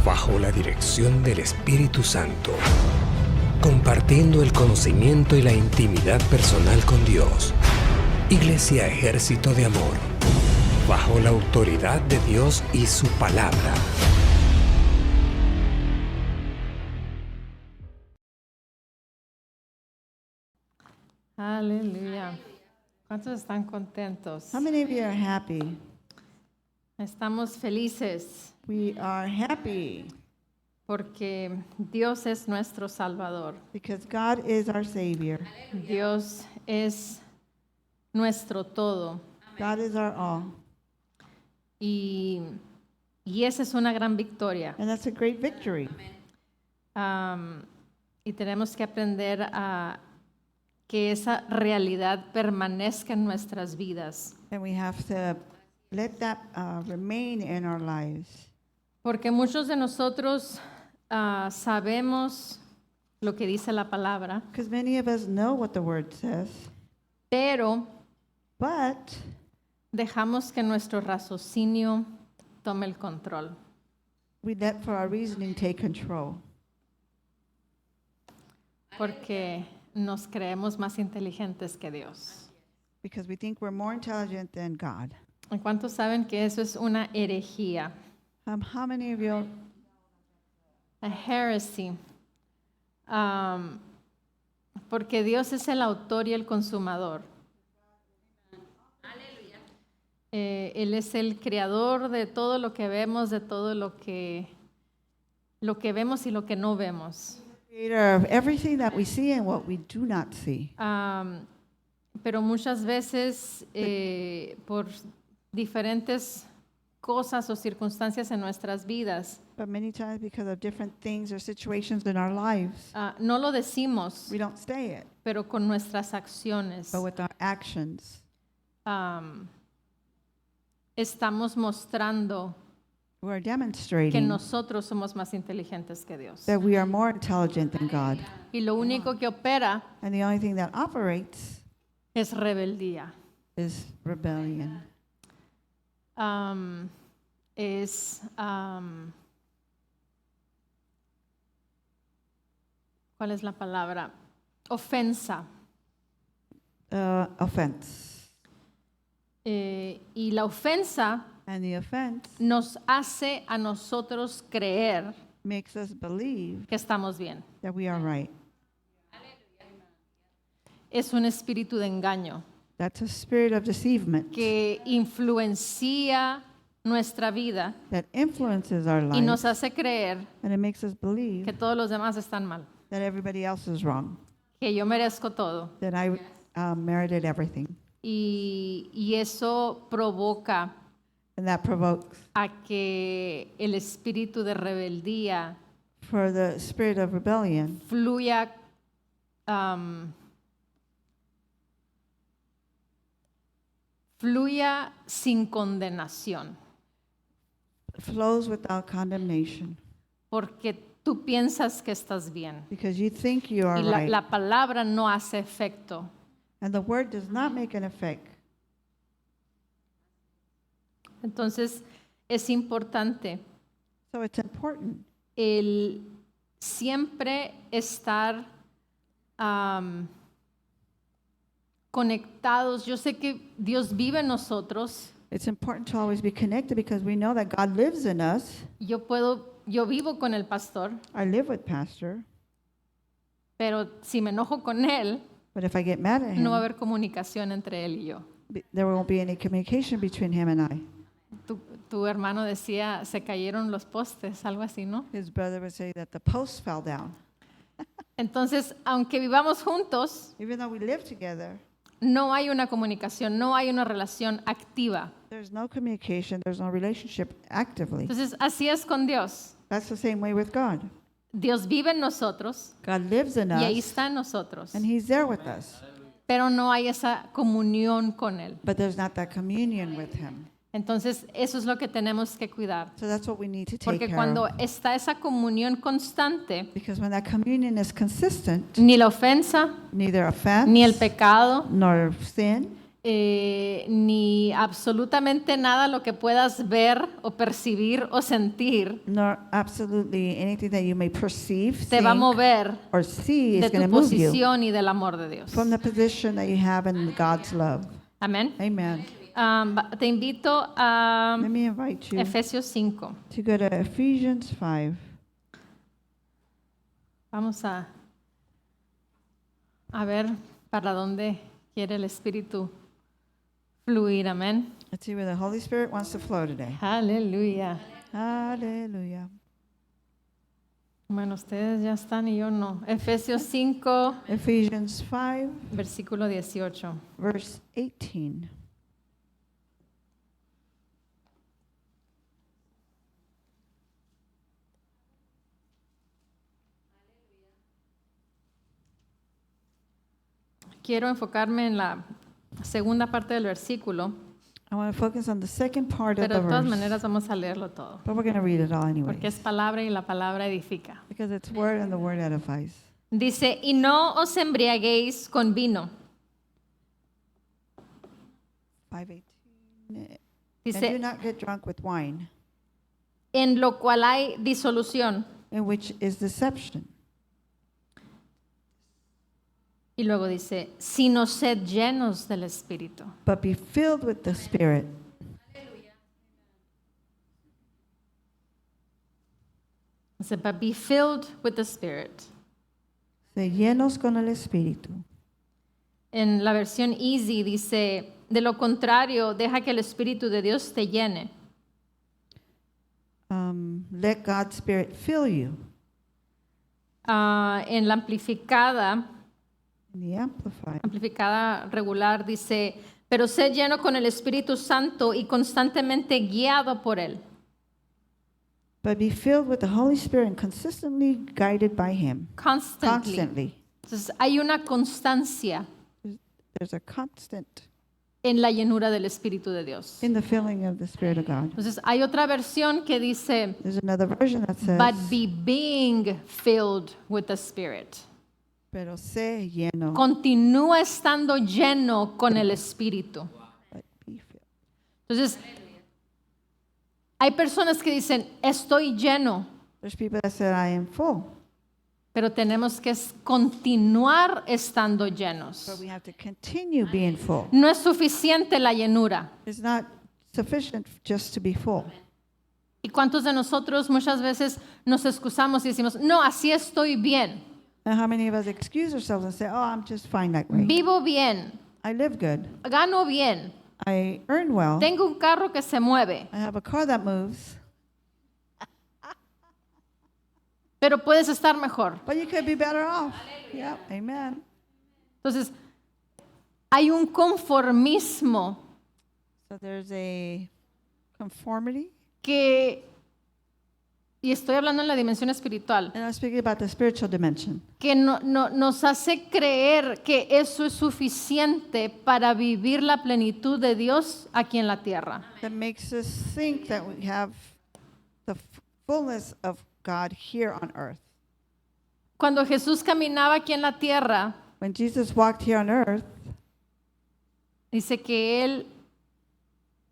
bajo la dirección del Espíritu Santo, compartiendo el conocimiento y la intimidad personal con Dios. Iglesia Ejército de Amor, bajo la autoridad de Dios y su palabra. Aleluya. ¿Cuántos están contentos? How many of you are happy? Estamos felices We are happy porque Dios es nuestro Salvador. because God is our Savior. Dios es nuestro todo. God is our all. Y esa es una gran victoria. And that's a great victory. Y tenemos que aprender a que esa realidad permanezca en nuestras vidas. And we have to let that remain in our lives. Porque muchos de nosotros sabemos lo que dice la palabra, Because many of us know what the Word says, pero but dejamos que nuestro raciocinio tome el control. we let for our reasoning take control. Porque nos creemos más inteligentes que Dios. Because we think we're more intelligent than God. ¿En cuántos saben que eso es una herejía? How many of you, A heresy. Porque Dios es el autor y el consumador. Él es el creador de todo lo que vemos, de todo lo que vemos y lo que no vemos. creator of everything that we see and what we do not see? Pero muchas veces por diferentes cosas o circunstancias en nuestras vidas, But many times because of different things or situations in our lives, no lo decimos, we don't say it. pero con nuestras acciones But with our actions, estamos mostrando we're que demonstrating nosotros somos más inteligentes que Dios. that we are more intelligent than God. Y lo único que opera And the only thing that operates es rebeldía. is rebellion. ¿Cuál es la palabra? Ofensa. Offense. Y la ofensa And the offense nos hace a nosotros creer makes us believe que estamos bien. that we are right. Es un espíritu de engaño That's a spirit of deceivement que influencia nuestra vida that influences our y nos lives, hace creer and it makes us believe que todos los demás están mal, that everybody else is wrong, que yo merezco todo. that I merited everything. Y eso provoca And that provokes a que el espíritu de rebeldía for the spirit of rebellion fluya sin condenación, flows without condemnation porque tú piensas que estás bien because you think you are y right. la palabra no hace efecto. And the word does not make an effect. Entonces es importante So it's important el siempre estar conectados. Yo sé que Dios vive en nosotros. It's important to always be connected because we know that God lives in us. Yo vivo con el pastor, I live with Pastor, pero si me enojo con él, but if I get mad at him, no va a haber comunicación entre él y yo. there won't be any communication between him and I. Tu hermano decía, se cayeron los postes, algo así, ¿no? His brother would say that the post fell down. Entonces, aunque vivamos juntos, Even though we live together, no hay una comunicación, no hay una relación activa. there's no communication, there's no relationship actively. Entonces, así es con Dios. That's the same way with God. Dios vive en nosotros God lives in y ahí us, está en nosotros, and He's there with us. pero no hay esa comunión con Él. But there's not that communion with Him. Entonces, eso es lo que tenemos que cuidar. So that's what we need to take Porque care cuando of. está esa comunión constante, Because when that communion is consistent, ni la ofensa, neither offense ni el pecado, nor sin ni absolutamente nada lo que puedas ver o percibir o sentir nor absolutely anything that you may perceive, te va a think, mover or see is de going tu to move you posición y del amor de Dios. from the position that you have in God's love. Amén. Amen. Te invito a Let me invite you Efesios 5. to go to Ephesians 5. Vamos a ver para dónde quiere el Espíritu fluir. Amén. Let's see where the Holy Spirit wants to flow today. Aleluya. Hallelujah. Bueno, ustedes ya están y yo no. Efesios 5, Ephesians 5, versículo 18. verse 18. Quiero enfocarme en la segunda parte del versículo, I want to focus on the second part of pero the de todas verse. maneras vamos a leerlo todo, But we're going to read it all anyway. porque es palabra y la palabra edifica. Because it's word and the word edifies. Dice, y no os embriaguéis con vino. 5:18. And do Dice, not get drunk with wine, en lo cual hay disolución. in which is deception. Y luego dice, sino sed llenos del Espíritu. But be filled with the Spirit. Dice, but be filled with the Spirit. Se llenos con el Espíritu. En la versión Easy dice, de lo contrario, deja que el Espíritu de Dios te llene. Let God's Spirit fill you. En la amplificada In the Amplified. regular dice, pero sé lleno con el Espíritu Santo y constantemente guiado por Él. But be filled with the Holy Spirit and consistently guided by Him. Constantly. Constantly. Entonces hay una constancia There's a constant en la llenura del Espíritu de Dios. in the filling of the Spirit of God. Entonces hay otra versión que dice, There's another version that says, but be being filled with the Spirit. pero sé lleno. Continúa estando lleno con el Espíritu. But be filled. Entonces, hay personas que dicen, estoy lleno, There's people that said, I am full. pero tenemos que continuar estando llenos. But we have to continue being full. No es suficiente la llenura. It's not sufficient just to be full. ¿Y cuántos de nosotros muchas veces nos excusamos y decimos, no, así estoy bien, And how many of us excuse ourselves and say, oh, I'm just fine that way. vivo bien, I live good. gano bien, I earn well. tengo un carro que se mueve, I have a car that moves. pero puedes estar mejor? But you could be better off. Yeah, amen. Entonces, hay un conformismo So there's a conformity. que, y estoy hablando en la dimensión espiritual, And I'm speaking about the spiritual dimension. que nos hace creer que eso es suficiente para vivir la plenitud de Dios aquí en la tierra. That makes us think that we have the fullness of God here on earth. Cuando Jesús caminaba aquí en la tierra, When Jesus walked here on earth, dice que Él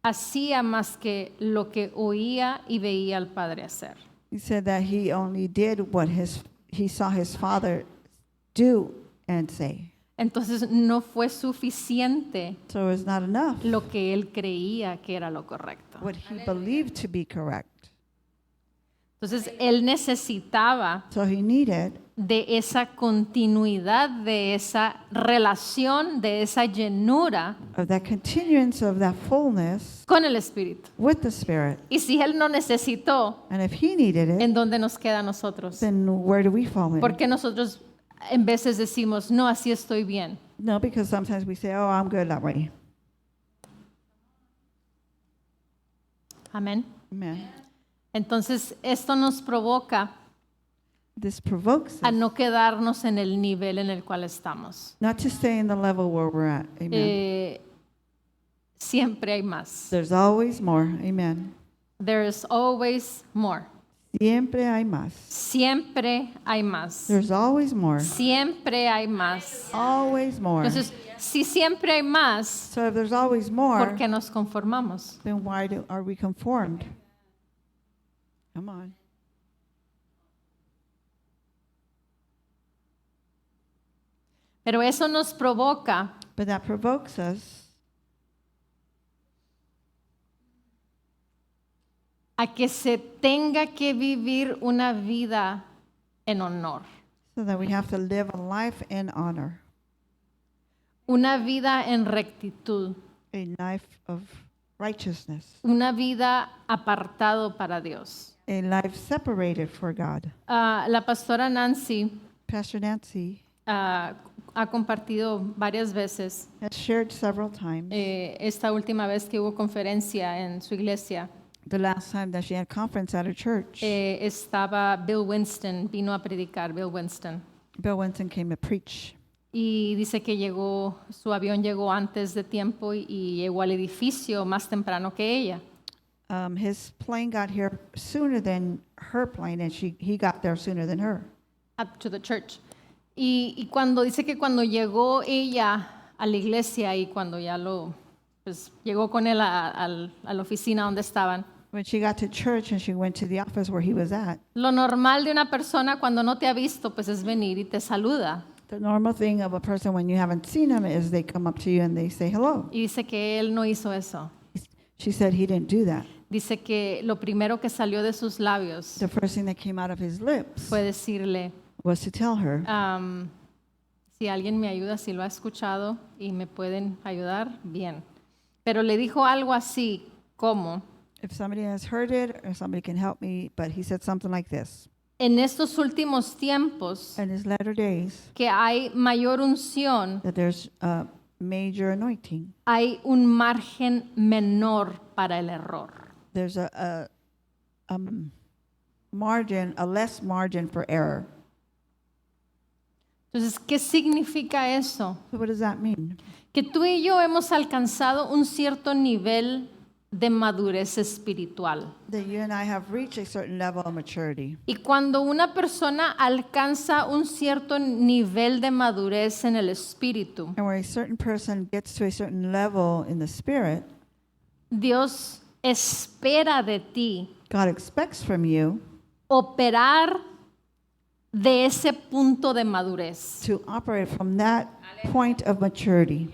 hacía más que lo que oía y veía al Padre hacer. he said that he only did what he saw his Father do and say. Entonces no fue suficiente So it's not enough lo que Él creía que era lo correcto. what he believed to be correct. Entonces Él necesitaba So he needed de esa continuidad, de esa relación, de esa llenura of that continuance of that fullness con el Espíritu. with the Spirit. Y si Él no necesitó, And if he needed it, ¿en dónde nos queda a nosotros? then where do we fall in? Porque nosotros en veces decimos, no, así estoy bien. No, because sometimes we say, oh, I'm good that way. Amén. Amen. Entonces, esto nos provoca This provokes a us no quedarnos en el nivel en el cual estamos. not to stay in the level where we're at. Amen. Siempre hay más. There's always more. Amen. There is always more. Siempre hay más. Siempre hay más. There's always more. Siempre hay más. Always more. Entonces, Si siempre hay más, So if there's always more, ¿por qué nos conformamos? then why are we conformed? Come on. Pero eso nos provoca But that provokes us a que se tenga que vivir una vida en honor, so that we have to live a life in honor, una vida en rectitud, a life of righteousness, una vida apartado para Dios. a life separated for God. La pastora Nancy Pastor Nancy ha compartido varias veces, has shared several times esta última vez que hubo conferencia en su iglesia, the last time that she had conference at her church. estaba Bill Winston, vino a predicar Bill Winston. Bill Winston came to preach. Y dice que su avión llegó antes de tiempo y llegó al edificio más temprano que ella. His plane got here sooner than her plane, and he got there sooner than her. Up to the church. Y cuando dice que cuando llegó ella a la iglesia y cuando ya pues llegó con él a la oficina donde estaban, When she got to church and she went to the office where he was at, lo normal de una persona cuando no te ha visto pues es venir y te saluda. the normal thing of a person when you haven't seen him is they come up to you and they say hello. Y dice que él no hizo eso. She said he didn't do that. Dice que lo primero que salió de sus labios The first thing that came out of his lips fue decirle, was to tell her, si alguien me ayuda, si lo ha escuchado y me pueden ayudar, bien. Pero le dijo algo así como, if somebody has heard it or somebody can help me, but he said something like this. en estos últimos tiempos In his latter days, que hay mayor unción, that there's a major anointing. hay un margen menor para el error. There's a margin, a less margin for error. Entonces, ¿qué significa eso? So what does that mean? Que tú y yo hemos alcanzado un cierto nivel de madurez espiritual. That you and I have reached a certain level of maturity. Y cuando una persona alcanza un cierto nivel de madurez en el espíritu, And where a certain person gets to a certain level in the spirit, Dios espera de ti God expects from you operar de ese punto de madurez. to operate from that point of maturity.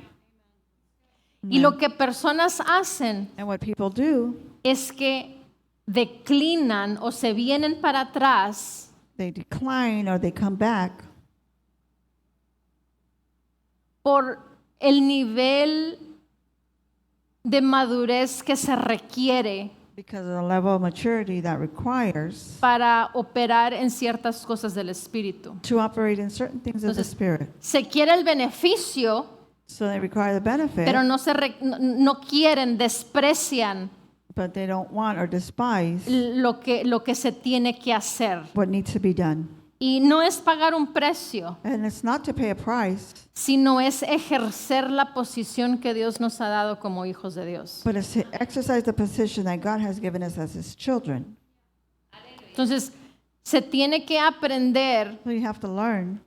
Y lo que personas hacen And what people do, es que declinan o se vienen para atrás they decline or they come back por el nivel de madurez que se requiere because of the level of maturity that requires para operar en ciertas cosas del espíritu. to operate in certain things of the Entonces, spirit. Se quiere el beneficio, So they require the benefit, pero no quieren, desprecian but they don't want or despise lo que se tiene que hacer. what needs to be done. Y no es pagar un precio, And it's not to pay a price, sino es ejercer la posición que Dios nos ha dado como hijos de Dios. but it's to exercise the position that God has given us as His children. Entonces, se tiene que aprender So you have to learn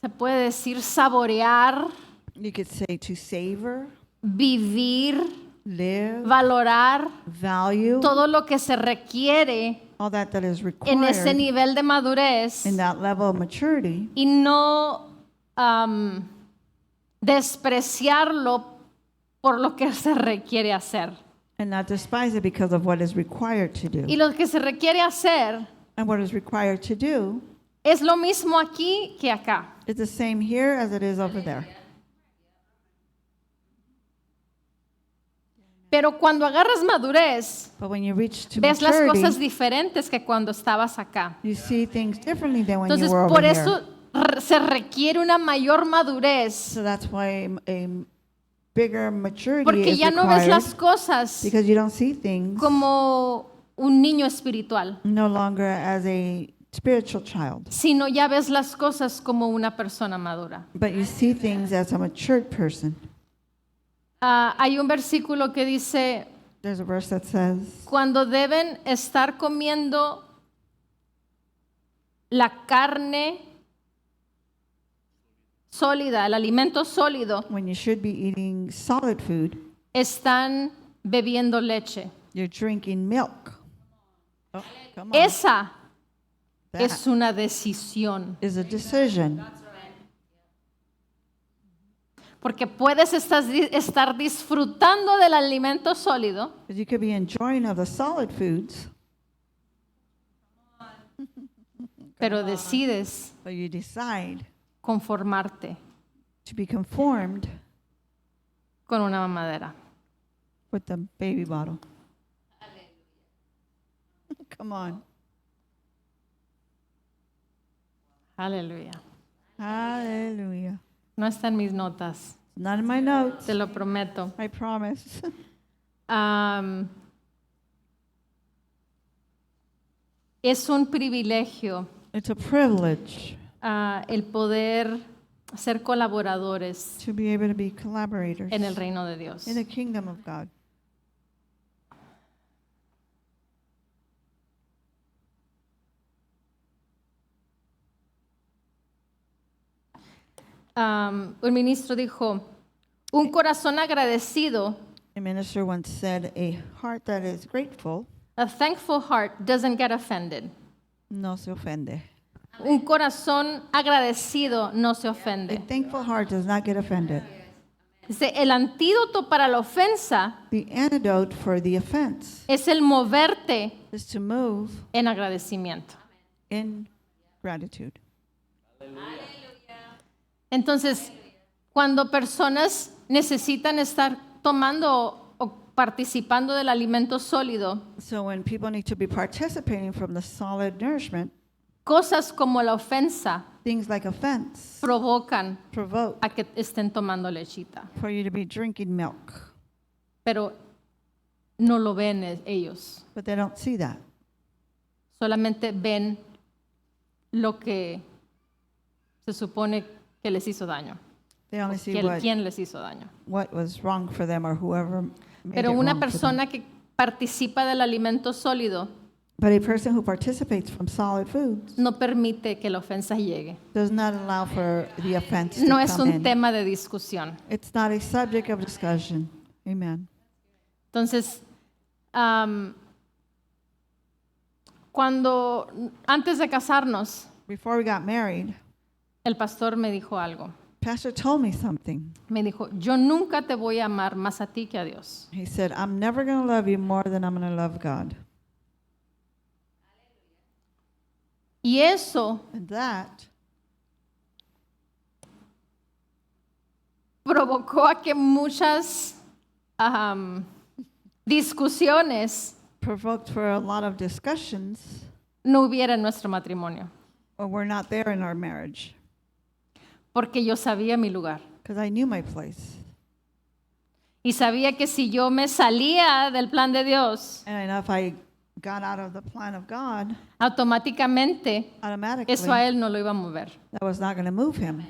se puede decir saborear, You could say to savor, vivir, live, valorar value, todo lo que se requiere all that is en ese required nivel de madurez in that level of maturity, y no despreciarlo por lo que se requiere hacer. and not despise it because of what is required to do. Y lo que se requiere hacer And what is required to do es lo mismo aquí que acá. is the same here as it is over there. Pero cuando agarras madurez, But when you reach to ves las cosas maturity, diferentes que cuando estabas acá. you see things differently than when Entonces, you were por over eso here. se requiere una mayor madurez, So that's why a bigger maturity porque is ya no ves required, las cosas because you don't see things como un niño espiritual, no longer as a spiritual child, sino ya ves las cosas como una persona madura. but you see things as a matured person. Hay un versículo que dice, There's a verse that says, cuando deben estar comiendo la carne sólida, el alimento sólido, when you should be eating solid food, están bebiendo leche. you're drinking milk. Oh, come on. Esa That es una decisión. is a decision. Porque puedes estar disfrutando del alimento sólido, Because you could be enjoying of the solid foods, pero decides but you decide conformarte to be conformed con una mamadera. with the baby bottle. Come on. Aleluya. Hallelujah. No está en mis notas, Not in my notes. te lo prometo. I promise. Es un privilegio It's a privilege el poder ser colaboradores to be able to be collaborators en el reino de Dios. in the kingdom of God. Un ministro dijo, un corazón agradecido, A minister once said, a heart that is grateful a thankful heart doesn't get offended. no se ofende. Un corazón agradecido no se A ofende. thankful heart does not get offended. Dice, el antídoto para la ofensa The antidote for the offense es el moverte is to move en agradecimiento. in gratitude. Entonces, cuando personas necesitan estar tomando o participando del alimento sólido, So when people need to be participating from the solid nourishment, cosas como la ofensa things like offense provocan provoke a que estén tomando lechita, for you to be drinking milk. pero no lo ven ellos, But they don't see that. solamente ven lo que se supone que les hizo daño, They only see quién les hizo daño. what was wrong for them or whoever made Pero it una wrong for them. persona que participa del alimento sólido But a person who participates from solid foods no permite que la ofensa llegue. does not allow for the offense No to es come un in. tema de discusión. It's not a subject of discussion. Amen. Entonces, antes de casarnos, Before we got married, el pastor me dijo algo. Pastor told me something. Me dijo, yo nunca te voy a amar más a ti que a Dios. He said, I'm never going to love you more than I'm going to love God. Y eso And that provocó a que muchas discusiones provoked for a lot of discussions, no hubiera en nuestro matrimonio, or we're not there in our marriage. porque yo sabía mi lugar. Because I knew my place. Y sabía que si yo me salía del plan de Dios, And if I got out of the plan of God, automáticamente automatically, eso a él no lo iba a mover. that was not going to move him.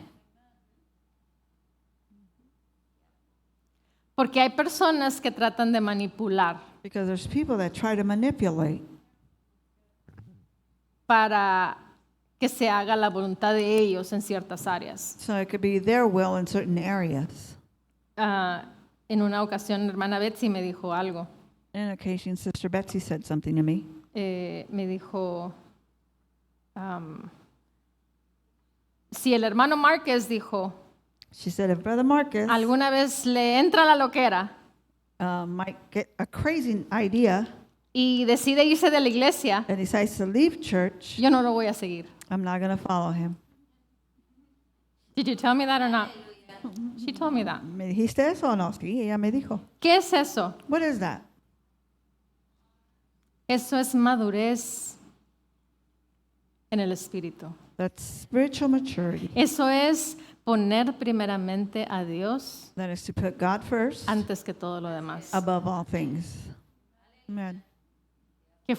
Porque hay personas que tratan de manipular Because there's people that try to manipulate para que se haga la voluntad de ellos en ciertas áreas. so it could be their will in certain areas. En una ocasión, hermana Betsy me dijo algo. On an occasion, Sister Betsy said something to me. Me dijo, si el hermano Márquez dijo, She said, if Brother Marcus alguna vez le entra la loquera might get a crazy idea y decide irse de la iglesia, and decides to leave church, yo no lo voy a seguir. I'm not going to follow him. Did you tell me that or not? She told me that. ¿Me dijiste eso o no? Sí, ella me dijo. ¿Qué es eso? What is that? Eso es madurez en el espíritu. That's spiritual maturity. Eso es poner primeramente a Dios That is to put God first antes que todo lo demás. above all things. Amen. Que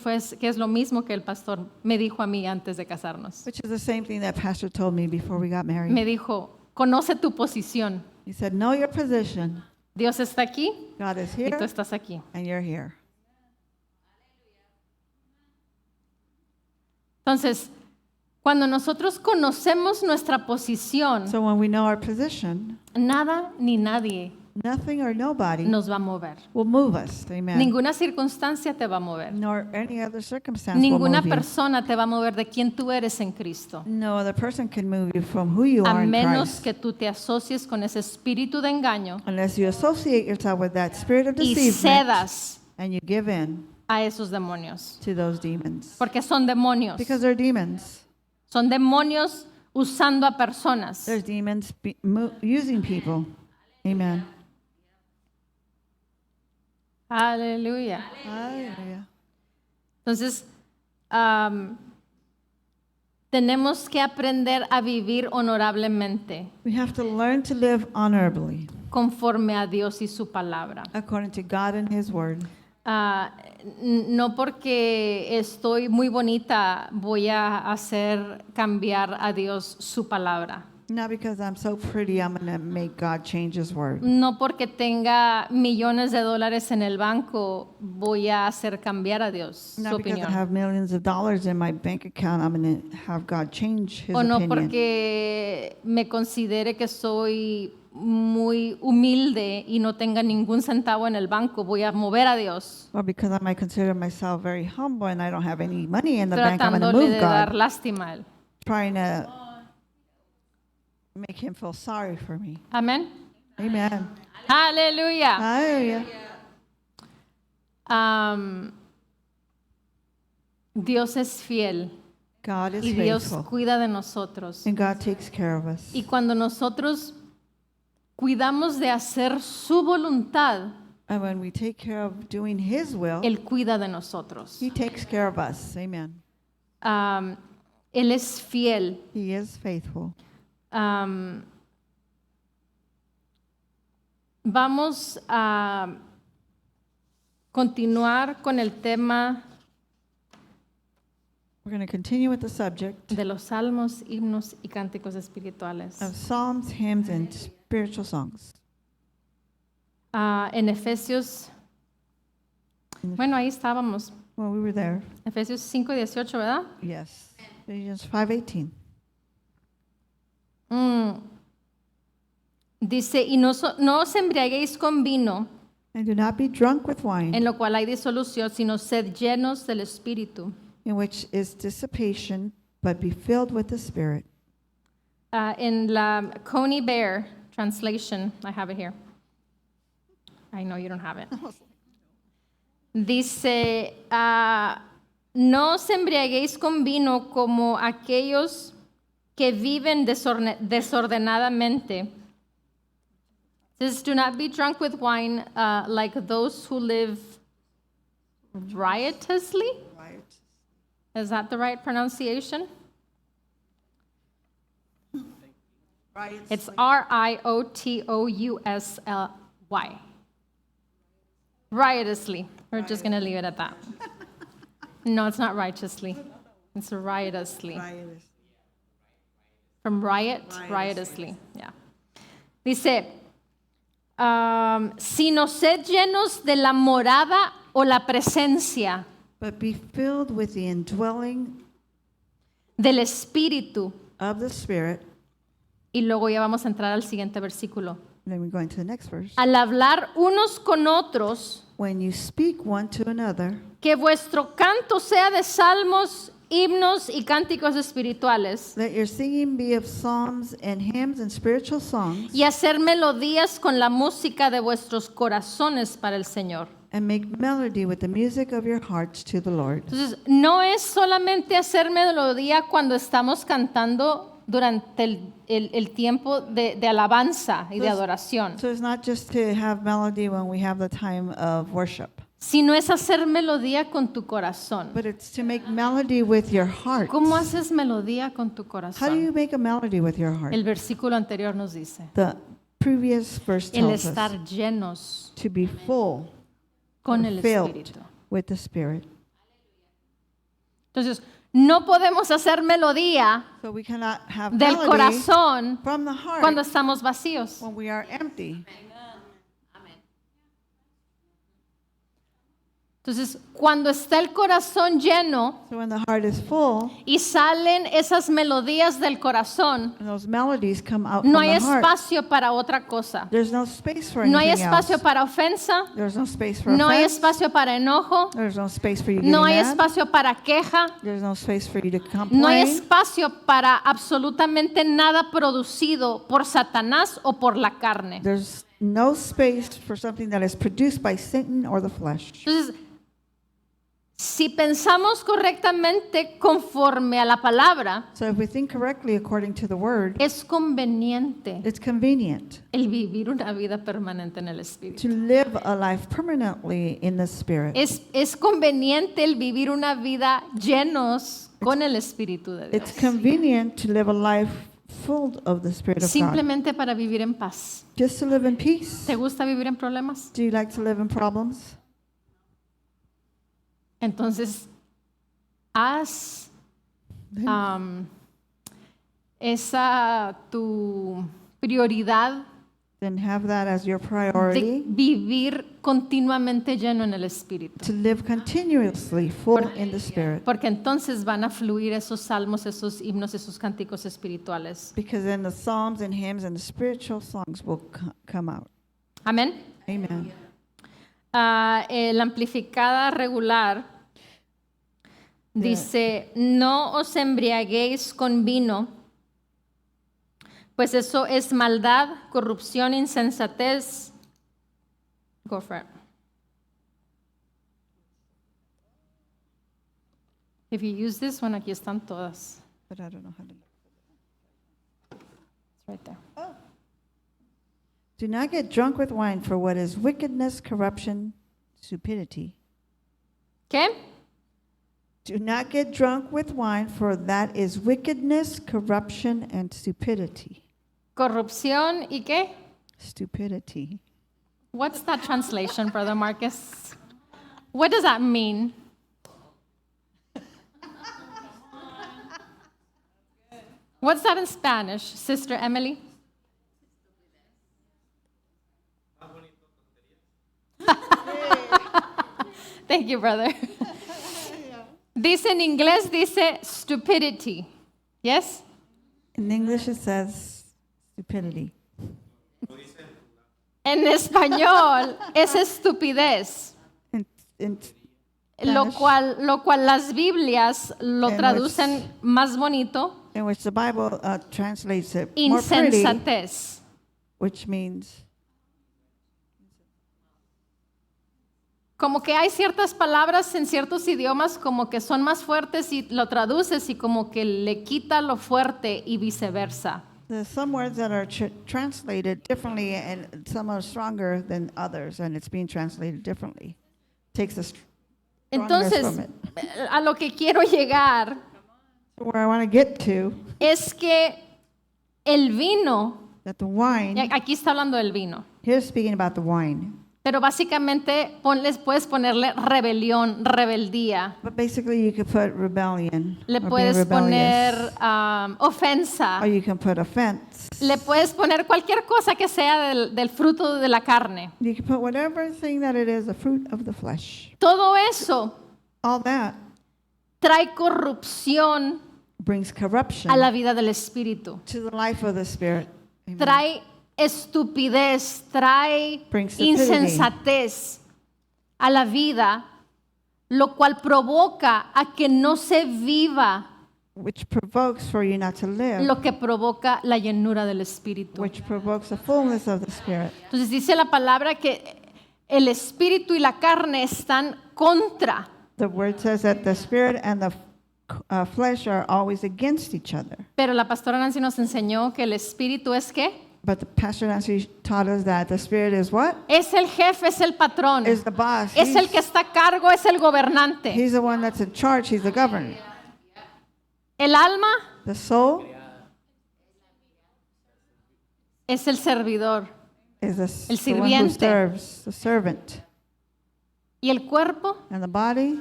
es lo mismo que el pastor me dijo a mí antes de casarnos. Which is the same thing that Pastor told me before we got married. Me dijo, conoce tu posición. He said, know your position. Dios está aquí God is y here tú estás aquí. and you're here. Entonces, Cuando nosotros conocemos nuestra posición, So when we know our position, nada ni nadie nothing or nobody nos va a mover. will move us. Amen. Ninguna circunstancia te va a mover. Nor any other circumstance will Ninguna move you. persona te va a mover de quién tú eres en Cristo. No other person can move you from who you A are in menos Christ. que tú te asocies con ese espíritu de engaño Unless you associate yourself with that spirit of y deceivement cedas and you give in a esos demonios. to those demons. Porque son demonios. Because they're demons. Son demonios usando a personas. There's demons using people. Amen. Aleluya. Hallelujah. Entonces, tenemos que aprender a vivir honorablemente We have to learn to live honorably conforme a Dios y su palabra. according to God and His Word. No porque estoy muy bonita voy a hacer cambiar a Dios su palabra. Not because I'm so pretty, I'm going to make God change His Word. No porque tenga millones de dólares en el banco voy a hacer cambiar a Dios su Not because I opinión. have millions of dollars in my bank account, I'm going to have God change His O no opinion. porque me considere que soy muy humilde y no tenga ningún centavo en el banco voy a mover a Dios Or because I might consider myself very humble and I don't have any money in the bank, I'm going to tratándole move de dar God, lástima a él. trying to make Him feel sorry for me. Amén. Amen. Aleluya. Hallelujah. Dios es fiel God is y Dios faithful, cuida de nosotros. and God takes care of us. Y cuando nosotros cuidamos de hacer su voluntad, And when we take care of doing His will, Él cuida de nosotros. He takes care of us. Amen. Él es fiel. He is faithful. Vamos a continuar con el tema We're going to continue with the subject de los salmos, himnos y cánticos espirituales. of psalms, hymns, and spiritual songs. En Efesios, bueno, ahí estábamos. Well, we were there. Efesios 5:18, ¿verdad? Yes. Ephesians 5:18. Dice, y no os embriaguéis con vino, And do not be drunk with wine, en lo cual hay disolución, sino sed llenos del Espíritu. in which is dissipation, but be filled with the Spirit. En la Coney Bear translation, I have it here. I know you don't have it. Dice, no os embriaguéis con vino como aquellos que viven desordenadamente. It says, do not be drunk with wine like those who live riotously. Is that the right pronunciation? It's riotously. Riotously. We're just going to leave it at that. No, it's not righteously. It's riotously. From riot, riotously. Yeah. Dice, sino sed llenos de la morada o la presencia But be filled with the indwelling del Espíritu. of the Spirit. Y luego ya vamos a entrar al siguiente versículo. Then we go into the next verse. Al hablar unos con otros, When you speak one to another, que vuestro canto sea de salmos, himnos y cánticos espirituales, let your singing be of psalms and hymns and spiritual songs, y hacer melodías con la música de vuestros corazones para el Señor. and make melody with the music of your hearts to the Lord. Entonces, no es solamente hacer melodía cuando estamos cantando durante el tiempo de alabanza y de adoración, So it's not just to have melody when we have the time of worship, sino es hacer melodía con tu corazón. but it's to make melody with your heart. ¿Cómo haces melodía con tu How do corazón? you make a melody with your heart? El versículo anterior nos dice, The previous verse el tells estar us llenos to be full con or el filled Espíritu. with the Spirit. Entonces, no podemos hacer melodía So we cannot have del melody corazón from the heart cuando estamos vacíos. when we are empty. Entonces, cuando está el corazón lleno So when the heart is full, y salen esas melodías del corazón, and those melodies come out no from hay the heart, espacio para otra cosa. there's no space for No hay anything espacio else. para ofensa, There's no space for no hay offense. espacio para enojo, There's no space for you getting no hay mad. espacio para queja, There's no space for you to no hay complain. espacio para absolutamente nada producido por Satanás o por la carne. There's no space for something that is produced by Satan or the flesh. Entonces, si pensamos correctamente conforme a la palabra, So if we think correctly according to the word, es conveniente it's convenient el vivir una vida permanente en el Espíritu. to live a life permanently in the Spirit. Es conveniente el vivir una vida llenos con el Espíritu de Dios. It's convenient to live a life full of the Spirit of God. Simplemente para vivir en paz. Just to live in peace. ¿Te gusta vivir en problemas? Do you like to live in problems? Entonces, haz esa tu prioridad Then have that as your de priority, vivir continuamente lleno en el Espíritu. to live continuously full in the Spirit. Porque entonces van a fluir esos salmos, esos himnos, esos cánticos espirituales. Because then the psalms and hymns and the spiritual songs will come out. Amén. Amen. La amplificada regular dice, no os embriaguéis con vino, pues eso es maldad, corrupción, insensatez. Go for it. If you use this one, aquí están todas. But I don't know how to. It's right there. Do not get drunk with wine, for what is wickedness, corruption, stupidity. ¿Qué? Do not get drunk with wine, for that is wickedness, corruption, and stupidity. Corrupción y qué? Stupidity. What's that translation, Brother Marcus? What does that mean? What's that in Spanish, Sister Emily? Thank you, brother. Dice en inglés, dice stupidity. Yes? In English, it says stupidity. En español es estupidez, In lo cual las Biblias lo En traducen más bonito, which the Bible translates it more pretty, insensatez. which means Como que hay ciertas palabras en ciertos idiomas como que son más fuertes y lo traduces y como que le quita lo fuerte y viceversa. there's some words that are translated differently, and some are stronger than others, and it's being translated differently. Takes the strongness Entonces, from it. a lo que quiero llegar Where I want to get to, es que el vino, that the wine, y aquí está hablando del vino, here's speaking about the wine, pero básicamente puedes ponerle rebelión, rebeldía, but basically you could put rebellion, le or being puedes poner rebellious, ofensa, or you can put offense. le puedes poner cualquier cosa que sea del fruto de la carne. You can put whatever thing that it is, the fruit of the flesh. Todo eso All that trae corrupción brings corruption a la vida del espíritu. to the life of the Spirit. Amen. Trae estupidez, trae Brings stupidity. insensatez a la vida, lo cual provoca a que no se viva Which provokes for you not to live, lo que provoca la llenura del espíritu. which provokes the fullness of the Spirit. Entonces dice la palabra que el espíritu y la carne están contra. The word says that the Spirit and the flesh are always against each other. Pero la pastora Nancy nos enseñó que el espíritu es ¿qué? But the Pastor Nancy taught us that the Spirit is what? Es el jefe, es el patrón. Is the boss. Es el que está a cargo, es el gobernante. He's the one that's in charge. He's the governor. El alma The soul es el servidor. is El the one who sirviente. serves, the servant. Y el cuerpo, And the body,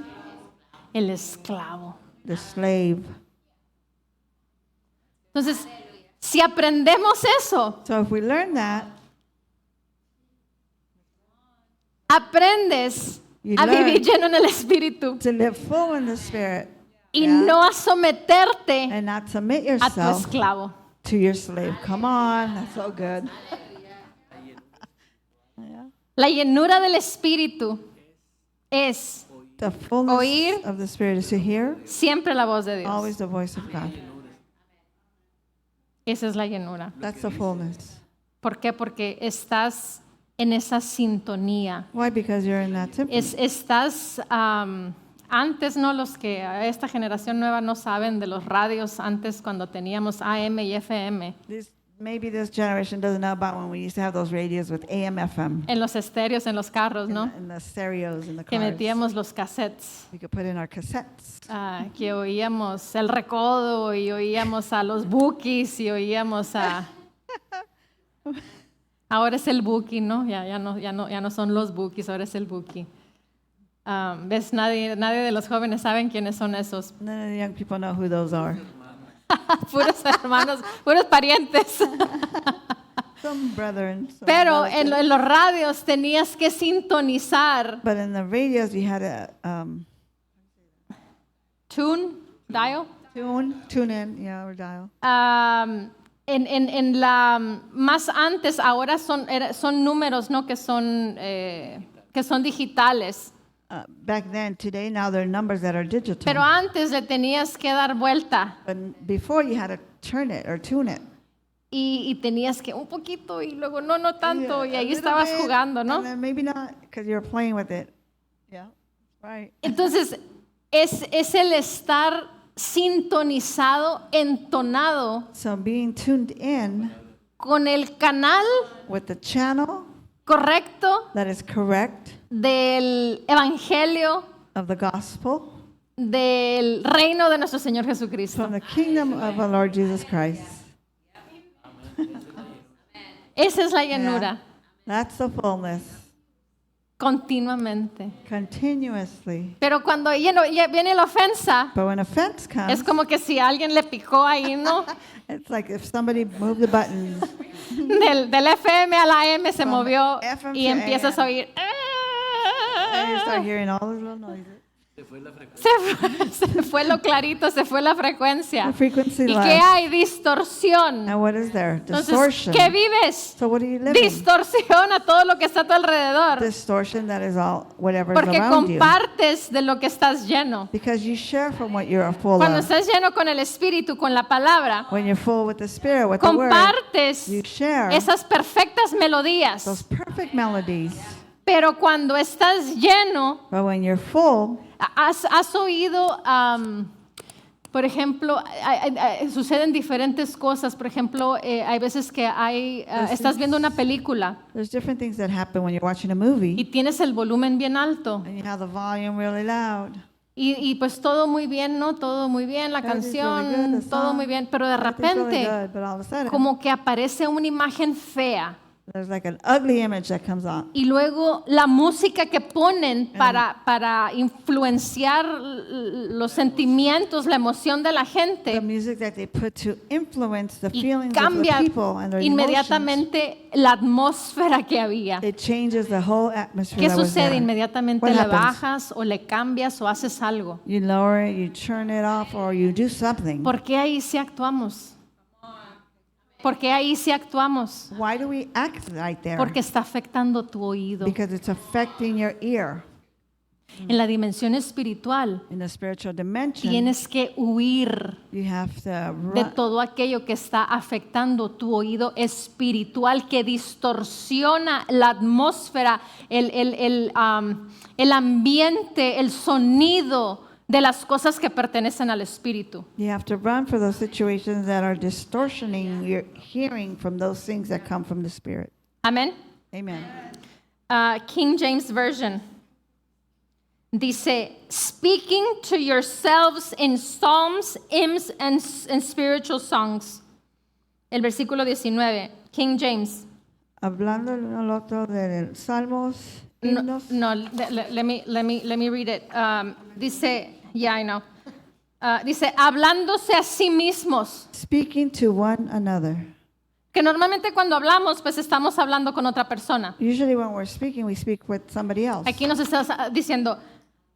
el esclavo. the slave. Entonces, si aprendemos eso, So if we learn that, aprendes You a vivir learn lleno en el Espíritu to live full in the Spirit y Yeah. no a someterte and not submit a tu yourself esclavo. to your slave. Come on, that's so good. La llenura del Espíritu es The fullness Oír. of the Spirit is to hear siempre la voz de Dios. always the voice of God. Esa es la llenura. That's the fullness. ¿Por qué? Porque estás en esa sintonía. Why? Because you're in that symphony. Estás, antes, ¿no? Los que esta generación nueva no saben de los radios antes cuando teníamos AM y FM. Maybe this generation doesn't know about when we used to have those radios with AM, FM, En los estéreos, en los carros, ¿no? and the stereos in the Que cars. metíamos los cassettes. We could put in our cassettes. Que oíamos el recodo y oíamos a los Bookies y oíamos a... Ahora es el Bookie, ¿no? Ya no son los Bookies, ahora es el Bookie. ¿Ves? Nadie de los jóvenes saben quiénes son esos. None of the young people know who those are. Puros hermanos, puros parientes. Some brethren. Some Pero relatives. en los radios tenías que sintonizar But in the radios, you had a dial. tune in, yeah, or dial. En la más antes, ahora son números, ¿no? Que son digitales. Back then, today, now there are numbers that are digital. Pero antes le tenías que dar vuelta But before, you had to turn it or tune it. y tenías que un poquito y luego no tanto Yeah, y a ahí little estabas bit, jugando, ¿no? And then maybe not, because you're playing with it. Yeah, right. Entonces es el estar sintonizado, entonado So being tuned in con el canal with the channel correcto that is correct del evangelio of the gospel del reino de nuestro Señor Jesucristo. from the kingdom of our Lord Jesus Christ. Esa es la llenura, That's the fullness, continuamente. continuously. Pero cuando ya viene la ofensa, But when offense comes, es como que si alguien le picó ahí, ¿no? it's like if somebody moved the buttons. Del FM a la AM se From movió FM y to empiezas a AM. oír. And you start hearing all those little noises. Se fue lo clarito, se fue la frecuencia. The frequency ¿Y qué left. hay? Distorsión. And what is there? Entonces, Distortion. ¿qué vives? So what do you live in? Distorsión a todo lo que está a tu alrededor. Distortion that is all whatever is Porque around you. compartes de lo que estás lleno. Because you share from what you're full Cuando of. estás lleno con el Espíritu, con la palabra, When you're full with the Spirit, with the Word, compartes you share esas perfectas those melodías. perfect melodies. Pero cuando estás lleno, But when you're full, has oído, por ejemplo, suceden diferentes cosas. Por ejemplo, hay veces que estás viendo una película there's different things that happen when you're watching a y movie. tienes el volumen bien alto. And you have the volume really loud. Y pues todo muy bien, ¿no? Todo muy bien, la Everything's really canción, good, the todo song, muy bien. Pero de everything's really repente, good, but all of a sudden, como que aparece una imagen fea. there's like an ugly image that comes on. Y luego la música que ponen para influenciar los sentimientos, la emoción de la The gente, music that they put to influence the y feelings of the cambia people and their emotions. inmediatamente la atmósfera que había. It changes the whole atmosphere ¿Qué that was sucede? there. Inmediatamente What le happens? bajas o le cambias o haces algo. You lower it, you turn it off, or you do something. ¿Por qué ahí sí actuamos? ¿Por qué ahí sí actuamos? Why do we act right there? Porque está afectando tu oído. Because it's affecting your ear. En la dimensión espiritual In the spiritual dimension, tienes que huir you have to de run. todo aquello que está afectando tu oído espiritual, que distorsiona la atmósfera, el ambiente, el sonido de las cosas que pertenecen al espíritu. You have to run for those situations that are distortioning your hearing from those things that come from the Spirit. Amén. Amen. King James Version dice, speaking to yourselves in psalms, hymns, and spiritual songs. El versículo 19, King James. Hablando el otro de salmos, himnos. No, let me read it. Dice, yeah, I know. Dice, hablándose a sí mismos, Speaking to one another, Que normalmente cuando hablamos, pues estamos hablando con otra persona. Usually when we're speaking, we speak with somebody else. Aquí nos estás diciendo,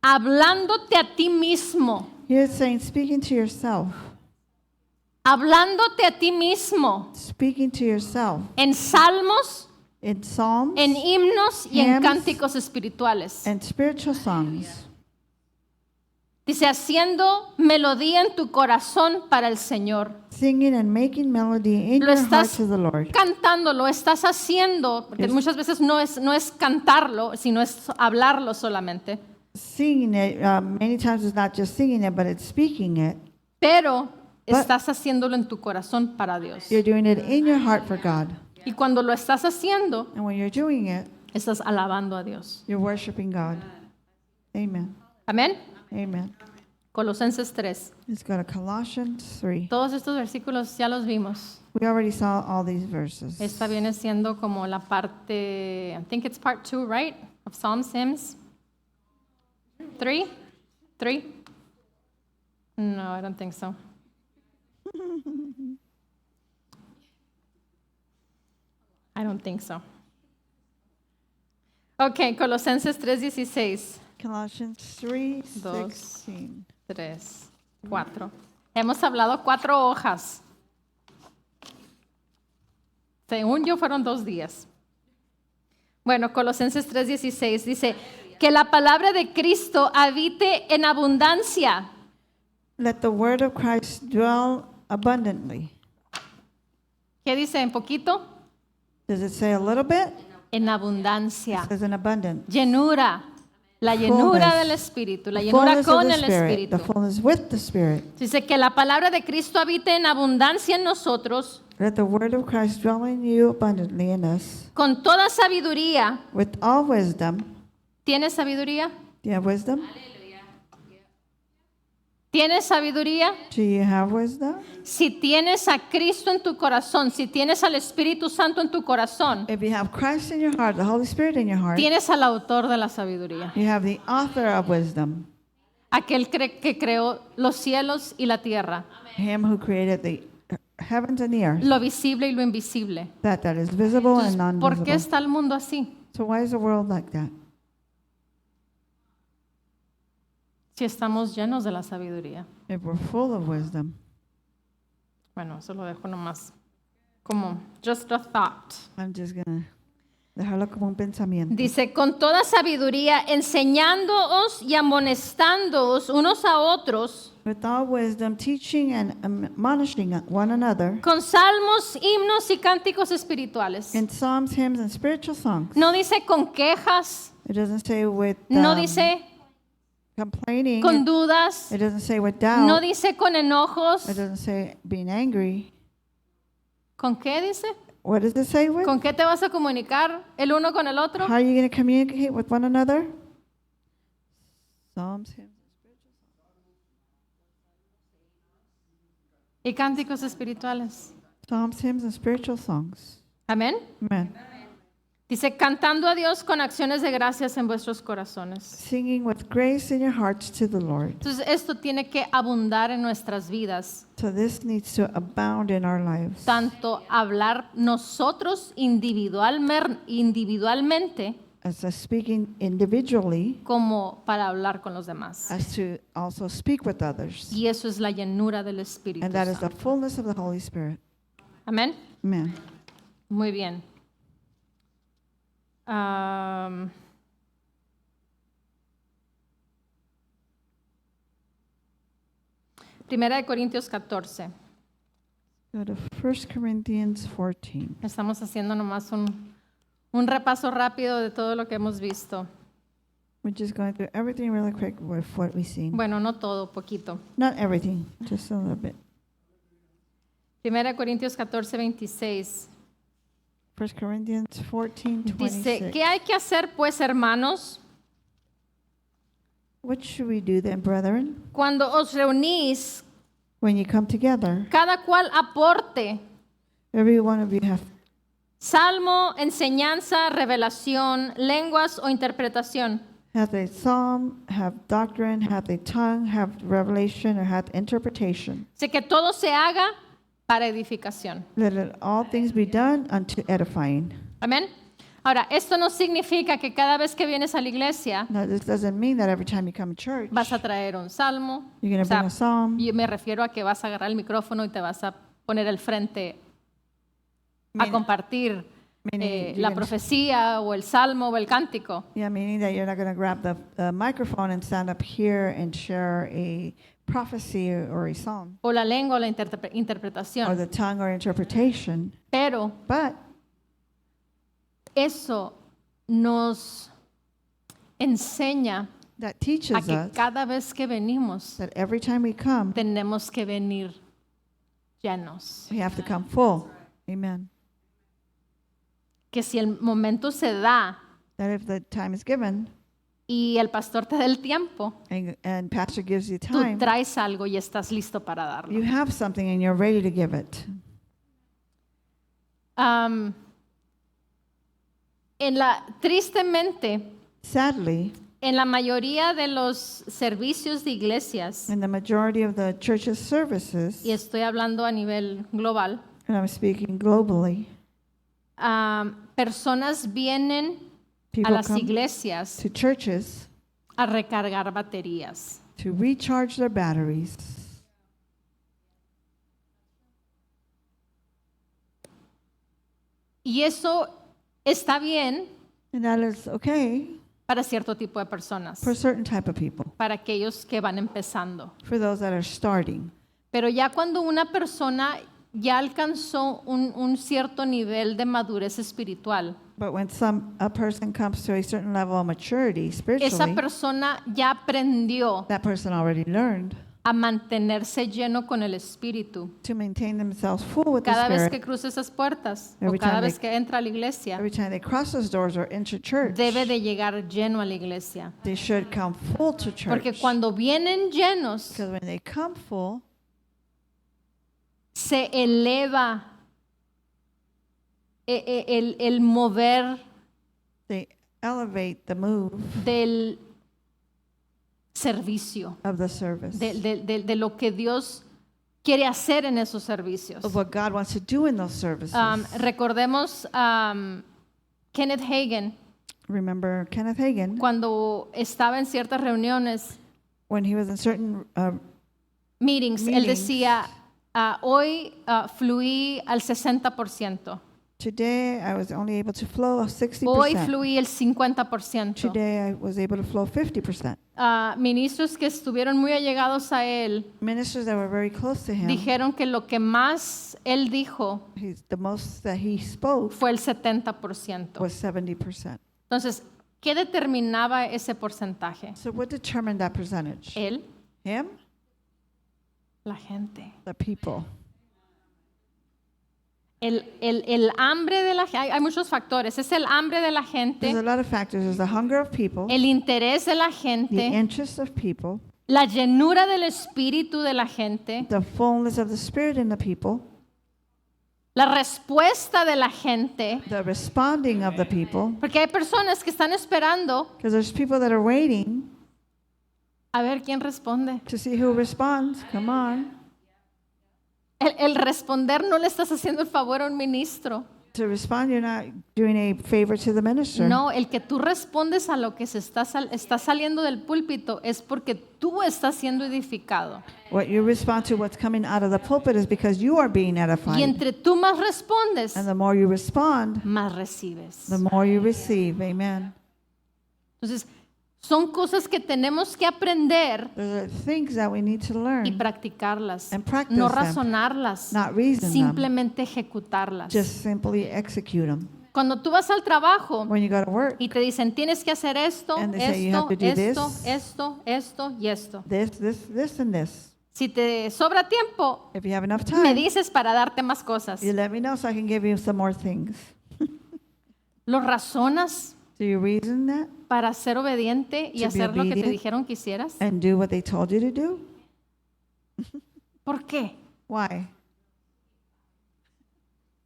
hablándote a ti mismo. Here it's saying speaking to yourself. Hablándote a ti mismo. Speaking to yourself. En salmos, In psalms en himnos y en hymns, cánticos espirituales. and spiritual songs. Dice, haciendo melodía en tu corazón para el Señor. Singing and making melody in Lo your heart estás to the Lord. cantando, lo estás haciendo, porque Yes. muchas veces no es cantarlo, sino es hablarlo solamente. Singing it, many times it's not just singing it, but it's speaking it. Pero But- estás haciéndolo en tu corazón para Dios. You're doing it in your heart for God. Y cuando lo estás haciendo, And when you're doing it, estás alabando a Dios. you're worshiping God. Amen. Amén. Amen. Colosenses 3. Let's go to Colossians 3. Todos estos versículos ya los vimos. We already saw all these verses. Esta viene siendo como la parte, I think it's part 2, right? Of Psalms, hymns. 3? 3? No, I don't think so. I don't think so. Ok, Colosenses 3:16. Colossians 3, Dos. 16. 3, 4. Hemos hablado 4 hojas. Según yo fueron 2 días. Bueno, Colosenses 3:16 dice, que la palabra de Cristo habite en abundancia. Let the word of Christ dwell abundantly. ¿Qué dice? ¿En poquito? Does it say a little bit? En abundancia. It says in abundance. Llenura. La llenura Fullness. del Espíritu. La llenura Fullness of con the el Spirit. Espíritu. The fullness with the Spirit. Dice que la palabra de Cristo habite en abundancia en nosotros, Let the word of Christ dwell in you abundantly in us. con toda sabiduría. With all wisdom. ¿Tienes sabiduría? Do you have wisdom? ¿Tienes sabiduría? Do you have wisdom? Si tienes a Cristo en tu corazón, si tienes al Espíritu Santo en tu corazón, If you have Christ in your heart, the Holy Spirit in your heart, tienes al autor de la sabiduría, you have the author of wisdom, aquel que creó los cielos y la tierra, him who created the heavens and the earth, lo visible y lo invisible. that is visible and Entonces, ¿por qué non-visible. está el mundo así? So why is the world like that? Si estamos llenos de la sabiduría. If we're full of wisdom. Bueno, eso lo dejo nomás como just a thought. I'm just going to dejarlo como un pensamiento. Dice, con toda sabiduría, enseñándoos y amonestándoos unos a otros, With all wisdom, teaching and admonishing one another con salmos, himnos y cánticos espirituales. in psalms, hymns, and spiritual songs. No dice con quejas, It doesn't say with no dice complaining. con dudas, It doesn't say with doubt. no dice con enojos. It doesn't say being angry. ¿Con qué dice? What does it say with? ¿Con qué te vas a comunicar el uno con el otro? How are you going to communicate with one another? Psalms, hymns. Y cánticos espirituales. Psalms, hymns, and spiritual songs. Amén. Amen. Dice, cantando a Dios con acciones de gracias en vuestros corazones. Singing with grace in your hearts to the Lord. Entonces, esto tiene que abundar en nuestras vidas. So this needs to abound in our lives. Tanto hablar nosotros individualmente As speaking individually, como para hablar con los demás. as to also speak with others. Y eso es la llenura del Espíritu And that is the Santo. fullness of the Holy Spirit. Amén. Amen. Muy bien. Primera de Corintios 14. Go to 1 Corinthians 14. Estamos haciendo nomás un repaso rápido de todo lo que hemos visto. We're just going through everything really quick with what we've seen. Bueno, no todo, poquito. Not everything, just a little bit. Primera de Corintios 14, 26. 1 Corinthians 14, Dice, 26. ¿qué hay que hacer pues, hermanos, What should we do then, brethren? cuando os reunís, When you come together, cada cual aporte every one of you have salmo, enseñanza, revelación, lenguas o interpretación? hath a psalm, have doctrine, hath a tongue, have revelation, or hath interpretation. Dice que todo se haga para edificación. Let it, all things be done unto edifying. Amén. Ahora, esto no significa que cada vez que vienes a la iglesia Now, this doesn't mean that every time you come to church, vas a traer un salmo. you're going O to sea, bring a psalm. yo me refiero a que vas a agarrar el micrófono y te vas a poner al frente a Meaning- compartir meaning you're la gonna- profecía o el salmo o el cántico. Yeah, meaning that you're not going to grab the microphone and stand up here and share a prophecy or a song O la lengua o la or interpretación. the tongue or interpretation. Pero But eso nos enseña that a teaches que us cada vez que venimos that every time we come, tenemos que venir llenos. we have to come full. Amen. Que si el momento se da That if the time is given y el pastor te da el tiempo, and pastor gives you tú time, traes algo y estás listo para darlo. you have something and you're ready to give it. Tristemente, Sadly, en la mayoría de los servicios de iglesias, in the majority of the church's services, y estoy hablando a nivel global, and I'm speaking globally, personas vienen a people las come iglesias to churches a recargar baterías. to recharge their batteries. Y eso está bien And that is okay para cierto tipo de personas, for a certain type of people, para aquellos que van empezando. for those that are starting. Pero ya cuando una persona ya alcanzó un cierto nivel de madurez espiritual, But when a person comes to a certain level of maturity esa spiritually, persona ya aprendió that person already learned a mantenerse lleno con el Espíritu. to maintain themselves full with the Cada vez que Spirit. cruza esas puertas o Every cada time vez they- que entra a la iglesia, Every time they cross those doors or enter church, debe de llegar lleno a la iglesia. they should come full to church. Porque cuando vienen llenos, Because when they come full, se eleva el mover they elevate the move del servicio, of the service, de lo que Dios quiere hacer en esos servicios. of what God wants to do in those services. Recordemos Kenneth Hagin, Remember Kenneth Hagin, cuando estaba en ciertas reuniones, when he was in certain meetings, él Meetings. decía, hoy fluí al 60%, today I was only able to flow 60%. hoy fluí el 50%. Today I was able to flow 50%. Ministros que estuvieron muy allegados a él Ministers that were very close to him, dijeron que lo que más él dijo the most that he spoke fue el 70%. was 70%. Entonces, ¿qué determinaba ese porcentaje? So what determined that percentage? Él, Him? la gente. The people. El hambre de la gente, hay muchos factores, es el hambre de la There's a gente, lot of factors. There's the hunger of people, el interés de la the gente, interest of people, la llenura del espíritu de la gente, the fullness of the Spirit in the people, la respuesta de la gente, the responding of the people. porque hay personas que están esperando Because there's people that are waiting a ver quién responde. to see who responds. Come on. El responder no le estás haciendo el favor a un ministro. To respond, you're not doing a favor to the minister. No, el que tú respondes a lo que se está saliendo del púlpito es porque tú estás siendo edificado. What you respond to what's coming out of the pulpit is because you are being Y edified. entre tú más respondes, And the more you respond, más recibes. the more you receive. Amen. Entonces, son cosas que tenemos que aprender There are things that we need to y learn, practicarlas, And practice no them. razonarlas, not reason them, simplemente ejecutarlas. just simply execute them. Cuando tú vas al trabajo When you go to work, y te dicen tienes que hacer esto, And they say you esto, have to do esto, this. esto y esto. this, and this. Si te sobra tiempo, If you have enough me time, dices para darte más cosas. you let me know so I can give you some more things. ¿Lo razonas Do you reason that para ser obediente y To be hacer lo que te obedient. dijeron que hicieras? and do what they told you to do? ¿Por qué? Why?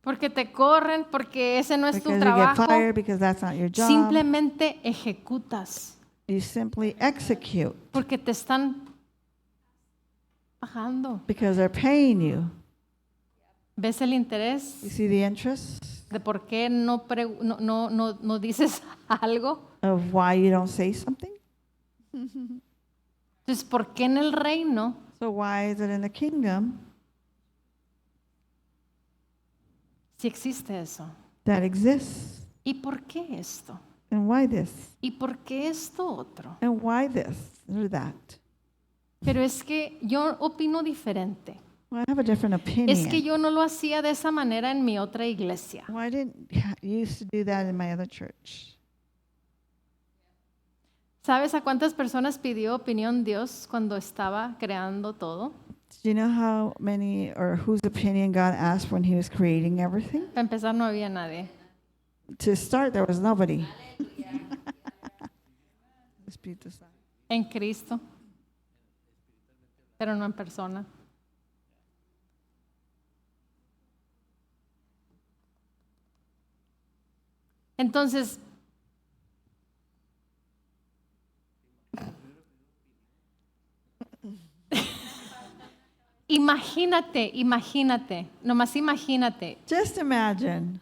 Porque te corren, porque ese no es tu Because you get trabajo. fired, because that's not your job. Simplemente ejecutas, You simply execute porque te están pagando. because they're paying you. ¿Ves el interés You see the interest de por qué no dices algo? of why you don't say something? Entonces, ¿por qué en el reino So why is it in the kingdom sí existe eso? that exists? ¿Y por qué esto? And why this? ¿Y por qué esto otro? And why this or that? Pero es que yo opino diferente. Well, I have a different opinion. Es que yo no lo hacía de esa manera en mi otra iglesia. Why didn't you used to do that in my other church? ¿Sabes a cuántas personas pidió opinión Dios cuando estaba creando todo? Do you know how many or whose opinion God asked when he was creating everything? Para empezar, no había nadie. To start, there was nobody. Espíritu Santo. En Cristo, pero no en persona. Entonces, imagínate, nomás imagínate, Just imagine.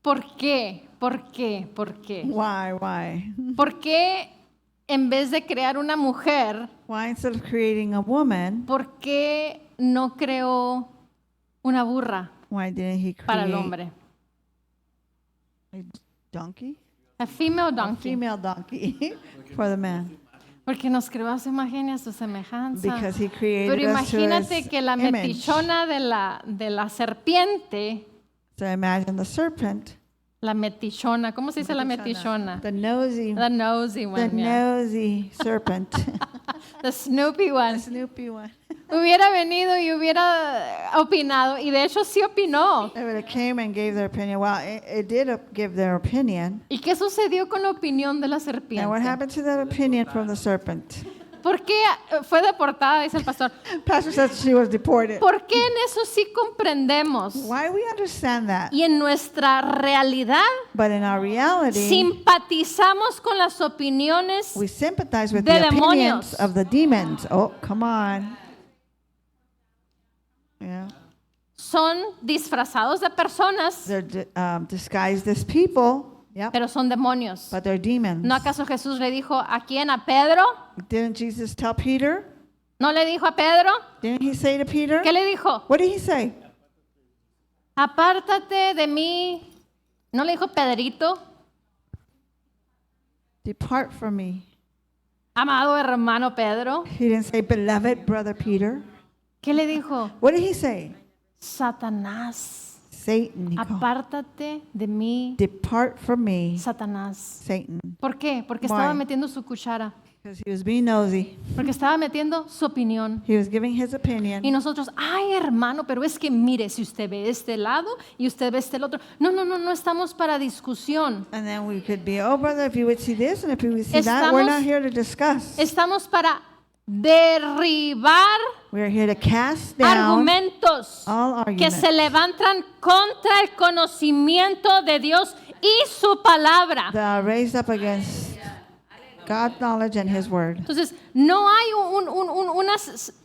¿por qué? ¿Por qué? ¿Por qué? Why? ¿Por qué en vez de crear una mujer, Why instead of creating a woman, por qué no creó una burra why didn't he para el create hombre? a donkey? A female A donkey. female donkey for the man. Porque nos creó a su imagen y a su semejanza. Because he created Pero us to imagínate his que la image. metichona de la serpiente, So imagine the serpent. la metichona, ¿cómo se dice la metichona? The nosy, The nosy one, yeah. nosy serpent. The Snoopy one. Snoopy one. Hubiera venido y hubiera opinado, y de hecho sí opinó. They would have came and gave their opinion. Well, it did give their opinion. ¿Y qué sucedió con la opinión de la And what serpiente? happened to that opinion from the serpent? ¿Por qué fue deportada, dice el pastor? Pastor said she was deported. ¿Por qué en eso sí comprendemos? Why we understand that? Y en nuestra realidad But in our reality, simpatizamos con las opiniones we sympathize with de the demonios. opinions of the demons. Oh, come on. Yeah. son disfrazados de personas, They're disguised as people. Yep. pero son demonios. But they're demons. ¿No acaso Jesús le dijo a quién? ¿A Pedro? Didn't Jesus tell Peter? ¿No le dijo a Pedro? Didn't he say to Peter? ¿Qué le dijo? What did he say? Apártate de mí. ¿No le dijo Pedrito? Depart from me. Amado hermano Pedro. He didn't say, beloved brother Peter. ¿Qué le dijo? What did he say? Satanás. Satan. He called. Apártate de mí, Depart from me, Satanás. Satan. ¿Por qué? Porque Why? estaba metiendo su cuchara. Because he was being nosy. Porque estaba metiendo su opinión. He was giving his Y opinion. nosotros, ay hermano, pero es que mire, si usted ve este lado y usted ve este otro. No estamos para discusión. And then we could be, oh brother, if you would see this and if you would see that, we're not here to discuss. Estamos para derribar We're here to cast down argumentos all que arguments se levantan contra el conocimiento de Dios y su palabra. that are raised up against God's knowledge and his word. Entonces, no hay una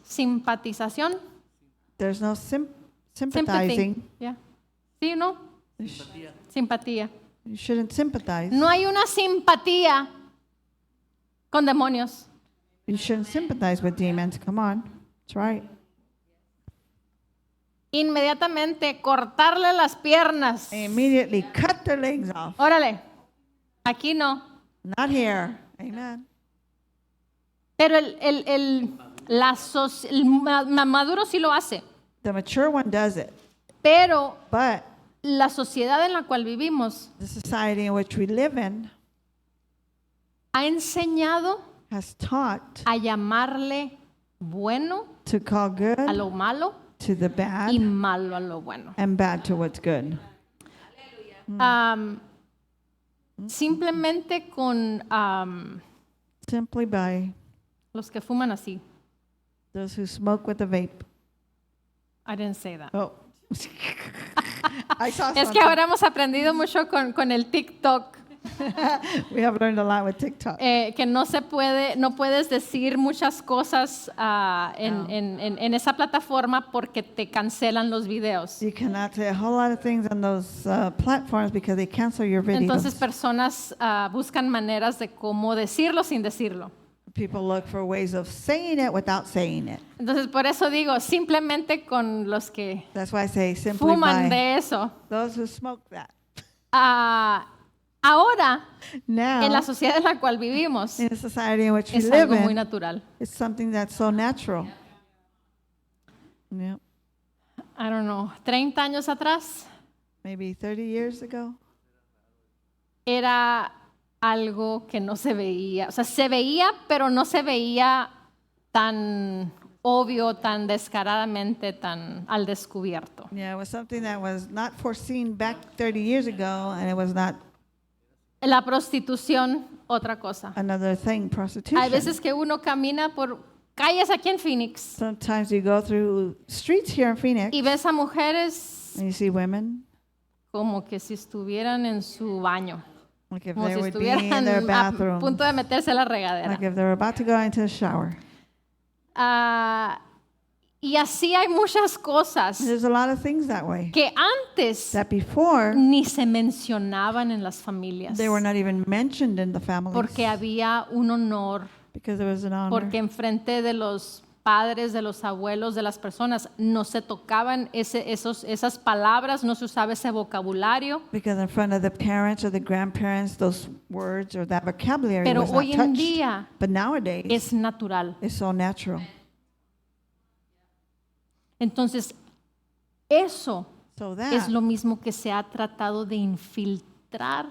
simpatización. There's no Sympathy. sympathizing. Yeah. ¿Sí o no? Simpatía. You shouldn't sympathize. No hay una simpatía con demonios. You shouldn't sympathize with demons. Come on. That's right. Inmediatamente cortarle las piernas. Immediately cut their legs off. Órale, aquí no. Not here. Amen. Pero el maduro sí lo hace. The mature one does it. Pero But la sociedad en la cual vivimos the society in which we live in ha enseñado has taught a llamarle bueno to call good a lo malo to the bad y malo a lo bueno. and bad to what's good. Simplemente con Simply by los que fuman así. those who smoke with a vape. I didn't say that. Oh. I saw Es que something. ahora hemos aprendido mucho con el TikTok. We have learned a lot with TikTok. Que no puedes decir muchas cosas en esa plataforma porque te cancelan los videos. You cannot say a whole lot of things on those platforms because they cancel your videos. Entonces personas buscan maneras de cómo decirlo sin decirlo. People look for ways of saying it without saying it. Entonces por eso digo, simplemente con los que That's why I say simply fuman by de eso. those who smoke that. Ahora, Now, en la sociedad en la cual vivimos, in the society in which we es live algo muy in, natural. it's something that's so natural. Yeah. I don't know, 30 años atrás Maybe 30 years ago, era algo que no se veía. O sea, se veía, pero no se veía tan obvio, tan descaradamente, tan al descubierto. yeah, it was something that was not foreseen back 30 years ago, and it was not La prostitución, otra cosa. another thing, prostitution. Hay veces que uno camina por calles aquí en Phoenix Sometimes you go through streets here in Phoenix, y ves a mujeres and you see women, como que si estuvieran en su baño, like if como they si would be in estuvieran their a bathroom, punto de meterse a la regadera. like if they were about to go into the shower. Y así hay muchas cosas There's a lot of things that way. que antes That before, ni se mencionaban en las familias, they were not even mentioned in the families porque había un honor, because there was an honor. porque enfrente de los padres, de los abuelos, de las personas, no se tocaban esas palabras, no se usaba ese vocabulario. Because in front of the parents or the grandparents, those words or that vocabulary Pero was not hoy en touched. día But nowadays, es natural. it's so natural. Entonces, eso So that es lo mismo que se ha tratado de infiltrar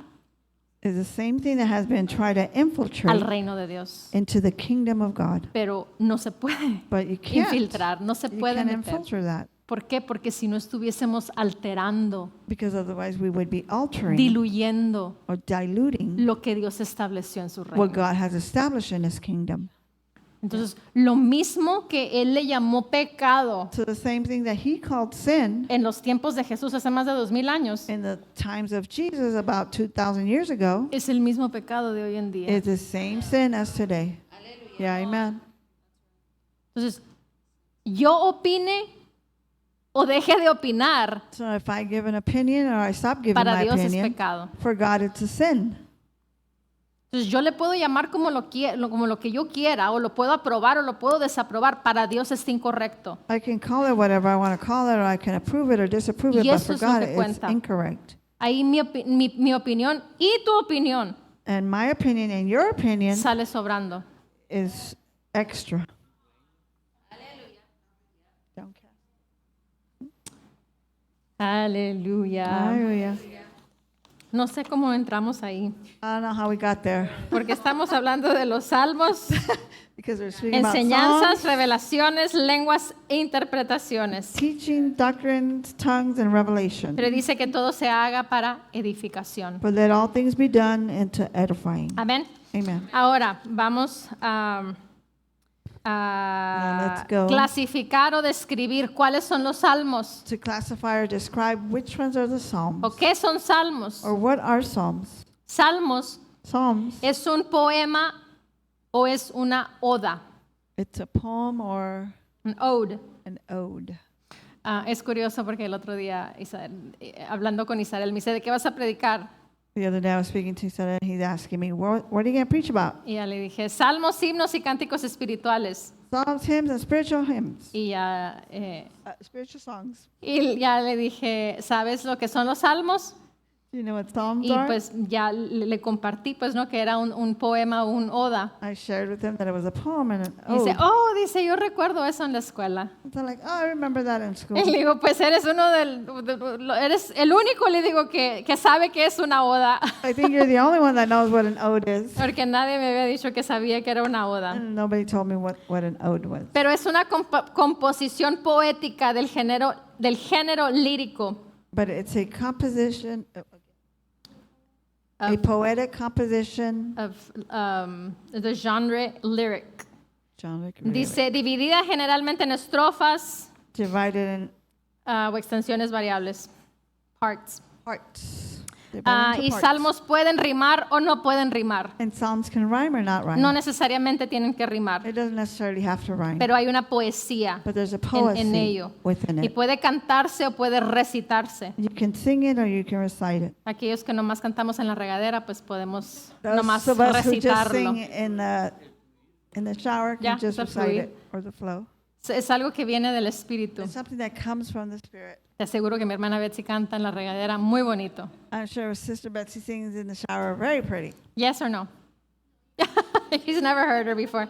is the same thing that has been tried to al infiltrate reino de Dios. into the kingdom of God. Pero no se puede But you can't. infiltrar, no se You puede can't meter. infiltrate that ¿Por qué? Porque si no estuviésemos alterando, because otherwise we would be altering diluyendo or diluting lo que Dios estableció en su what reino. God has established in His kingdom. Entonces, lo mismo que Él le llamó pecado So the same thing that He called sin en los tiempos de Jesús hace más de 2000 años, in the times of Jesus about 2,000 years ago es el mismo pecado de hoy en día. is the same sin as today. Yeah, amen. Entonces, yo opine o deje de opinar, So if I give an opinion or I stop giving para my Dios es opinion, pecado. for God it's a sin. Entonces, yo le puedo llamar como lo que yo quiera, o lo puedo aprobar o lo puedo desaprobar, para Dios es incorrecto. I can call it whatever I want to call it, or I can approve it or disapprove it, Y but eso for es lo God que it's cuenta. incorrect. Ahí mi opinión y tu opinión And my opinion and your opinion sale sobrando. is extra. Don't care. Aleluya. Hallelujah. No sé cómo entramos ahí, I don't know how we got there porque estamos hablando de los salmos, because we're speaking about enseñanzas, songs, revelaciones, lenguas e interpretaciones. teaching, doctrines, tongues, and revelation. Pero dice que todo se haga para edificación. But let all things be done into edifying. Amén. Amen. Ahora vamos Now a let's go. clasificar o describir cuáles son los salmos. To classify or describe which ones are the Psalms, ¿O qué son salmos? or what are Psalms. Salmos Psalms, es un poema o es una oda, it's a poem or un ode. an ode. Es curioso porque el otro día, hablando con Isabel, me dice, ¿de qué vas a predicar? The other day I was speaking to someone and he's asking me, what are you going to preach about? Y ya le dije, salmos, himnos y cánticos espirituales. Psalms, hymns, and spiritual hymns. Y ya, Spiritual songs. y ya le dije, ¿sabes lo que son los salmos? Do you know what Psalms Y are? pues ya le compartí, pues, ¿no? Que era un poema, un oda. I shared with him that it was a poem and an Y dice, ode. dice, yo recuerdo eso en la escuela. So I'm like, oh, I remember that in school. Y le digo, pues eres eres el único, le digo, que sabe que es una oda. I think you're the only one that knows what an ode is. Porque nadie me había dicho que sabía que era una oda. And nobody told me what an ode was. Pero es una composición poética del género lírico. But it's a composition, a Of, poetic composition. the genre lyric. John Wick, really. Dice, dividida generalmente en estrofas Divided in o extensiones variables. Parts. parts. They're Y parts. salmos pueden rimar o no pueden rimar. And Psalms can rhyme or not rhyme. No necesariamente tienen que rimar, It doesn't necessarily have to rhyme. pero hay una poesía But there's a en poesy ello. within Y it. puede cantarse o puede recitarse. You can sing it or you can recite it. Aquellos que nomás cantamos en la regadera, pues podemos Those nomás of us who just recitarlo. sing in the shower can Yeah, just the recite fluid. it or the flow. Es algo que viene del Espíritu. It's something that comes from the Spirit. Te aseguro que mi hermana Betsy canta en la regadera muy bonito. I'm sure Sister Betsy sings in the shower very pretty. Yes or no? He's never heard her before.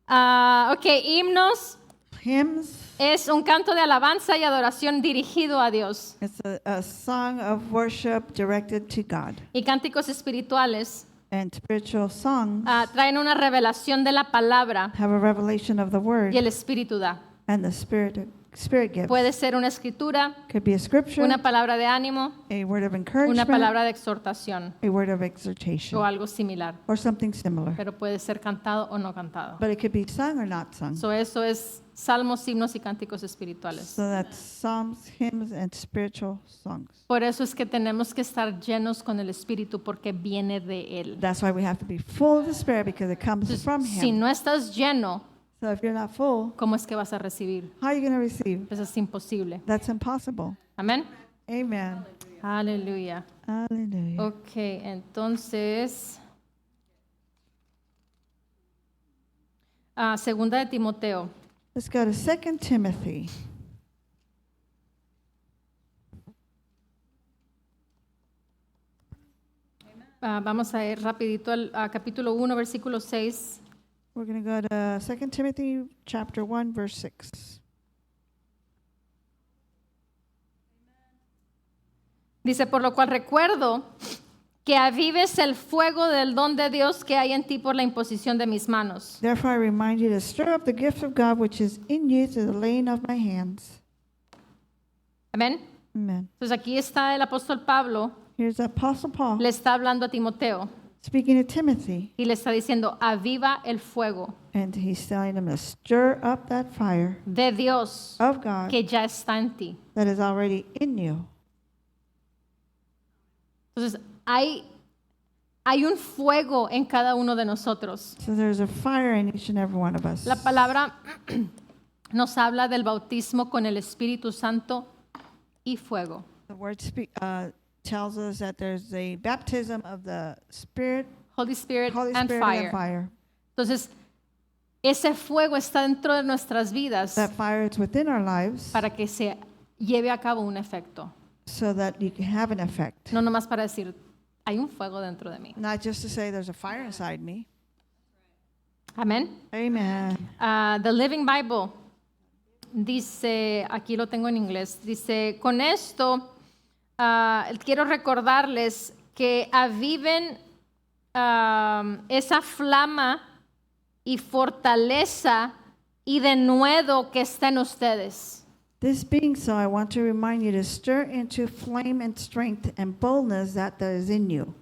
Ok, himnos Hymns, es un canto de alabanza y adoración dirigido a Dios. it's a song of worship directed to God. Y cánticos espirituales And spiritual songs traen una revelación de la palabra have a revelation of the word y el Espíritu da. and the Spirit gives. Puede ser una escritura, Could be a scripture, una palabra de ánimo, a word of una encouragement, palabra de exhortación a word of o exhortation, algo similar. or something similar. Pero puede ser cantado o no cantado. But it could be sung or not sung. So eso es salmos, himnos y cánticos espirituales. So that's psalms, hymns, and spiritual songs. Por eso es que tenemos que estar llenos con el Espíritu porque viene de Él. That's why we have to be full of the Spirit because it comes Entonces, from si Him. no estás lleno, So if you're not full, ¿cómo es que vas a recibir? how are you going to receive? Eso es imposible. That's impossible. Amén. Amen. Aleluya. Hallelujah. Ok, entonces, segunda de Timoteo. Let's go to 2 Timothy. Vamos a ir rapidito al capítulo 1, versículo 6. We're going to go to 2 Timothy chapter 1, verse 6. Dice, por lo cual recuerdo que avives el fuego del don de Dios que hay en ti por la imposición de mis manos. Therefore I remind you to stir up the gift of God which is in you through the laying of my hands. Amén. Amen. Entonces aquí está el apóstol Pablo, Here's the Apostle Paul le está hablando a Timoteo speaking to Timothy, y le está diciendo, aviva el fuego and he's telling him to stir up that fire de Dios of God que ya está en ti. that is already in you. Entonces hay un fuego en cada uno de nosotros. So there's a fire in each and every one of us. La palabra nos habla del bautismo con el Espíritu Santo y fuego. The word tells us that there's a baptism of the Spirit, Holy Spirit, Holy and Spirit fire. and fire. Entonces, ese fuego está dentro de nuestras vidas That fire is within our lives para que se lleve a cabo un efecto. so that you can have an effect. No nomás para decir, hay un fuego dentro de mí. Not just to say there's a fire inside me. Amén. Amen. The Living Bible dice, aquí lo tengo en inglés, dice, con esto quiero recordarles que aviven esa flama y fortaleza y denuedo que está en ustedes. This being so, I want to remind you to stir into flame and strength and boldness that is in you.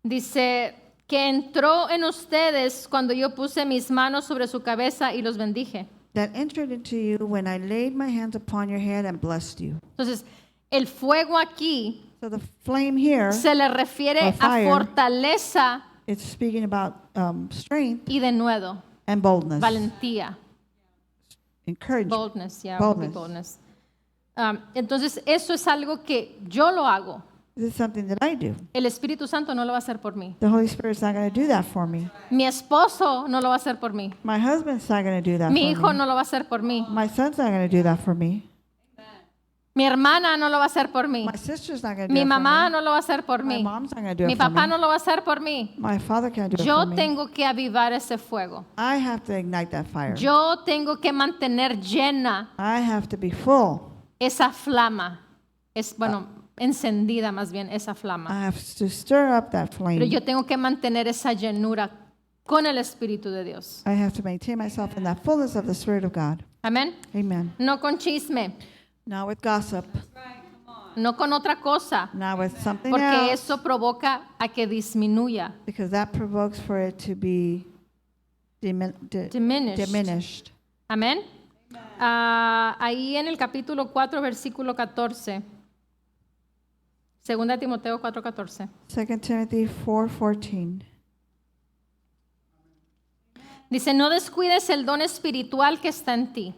Dice que entró en ustedes cuando yo puse mis manos sobre su cabeza y los bendije. That entered into you when I laid my hands upon your head and blessed you. Entonces, el fuego aquí So the flame here, se le refiere or a fire. fortaleza it's speaking about strength y denuedo, and boldness, valentía. encouragement. Boldness, yeah, would be Boldness. boldness. Entonces, eso es algo que yo lo hago. This is something that I do. El Espíritu Santo no lo va a hacer por mí. The Holy Spirit's not going to do that for me. Mi esposo no lo va a hacer por mí. My husband's not going to do that Mi for hijo me. no lo va a hacer por mí. My son's not going to do that for me. Mi hermana no lo va a hacer por mí. My sister's not going to do Mi it mamá for me. no lo va a hacer por My mí. mom's not going to do Mi it for papá me. no lo va a hacer por mí. My father can't do it Yo for me. tengo que avivar ese fuego. I have to ignite that fire. Yo tengo que mantener llena I have to be full. esa flama. Encendida más bien esa flama. I have to stir up that flame. Pero yo tengo que mantener esa llenura con el Espíritu de Dios. I have to maintain myself in that fullness of the Spirit of God. Amén. Amen. No con chisme, Not with gossip, no con otra cosa, not with something porque else, eso provoca a que disminuya, because that provokes for it to be diminished. diminished. Amén. Ahí en el capítulo 4, versículo 14. Segunda Timoteo 4:14. 2 Timothy 4:14. Dice, no descuides el don espiritual que está en ti,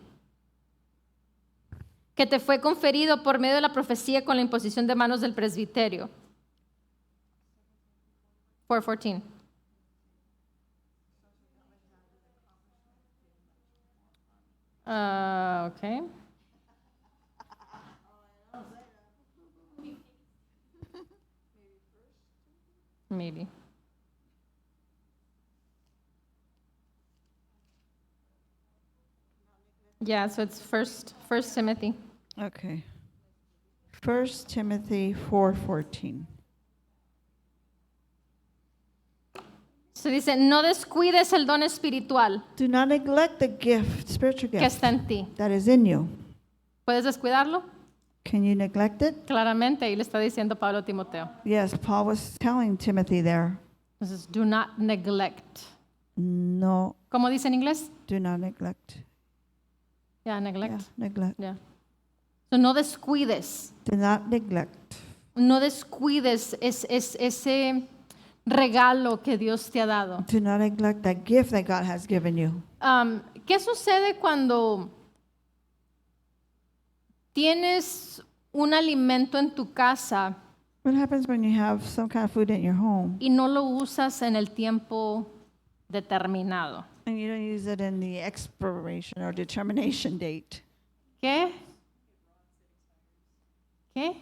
que te fue conferido por medio de la profecía con la imposición de manos del presbiterio. 4:14. Okay. Maybe. Yeah, so it's First Timothy. Okay. 1 Timothy 4:14. Se dice, no descuides el don espiritual Do not neglect the gift, spiritual que gift, está en ti. that is in you. ¿Puedes descuidarlo? Can you neglect it? Claramente, ahí le está diciendo Pablo a Timoteo. Yes, Paul was telling Timothy there. Entonces, do not neglect. No, ¿Cómo dice en inglés? do not neglect. Yeah, neglect. Yeah, neglect. Yeah. So, no descuides. Do not neglect. No descuides ese regalo que Dios te ha dado. Do not neglect that gift that God has given you. ¿Qué sucede cuando tienes un alimento en tu casa What happens when you have some kind of food in your home y no lo usas en el tiempo determinado? and you don't use it in the expiration or determination date? ¿Qué? ¿Qué?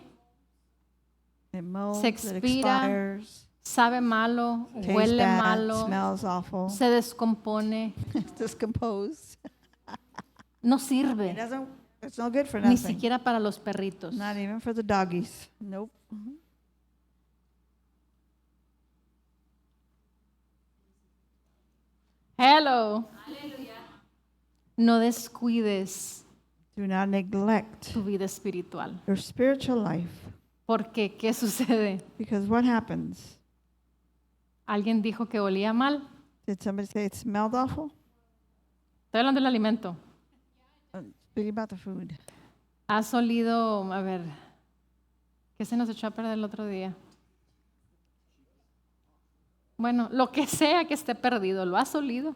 It molds, Se it expira, expires, sabe malo, tastes huele bad, malo, smells awful, se descompone, it's discomposed. no It sirve, doesn't, it's no good for ni nothing. siquiera para los perritos. Not even for the doggies. Nope. Hello. No descuides Do not neglect tu vida espiritual. your spiritual life. Porque, ¿qué sucede? Because what happens? Alguien dijo que olía mal. Did somebody say it smelled awful? Estoy hablando del alimento. Speaking about the food. ¿Has olido, a ver, qué se nos echó a perder el otro día? Bueno, lo que sea que esté perdido, ¿lo has olido?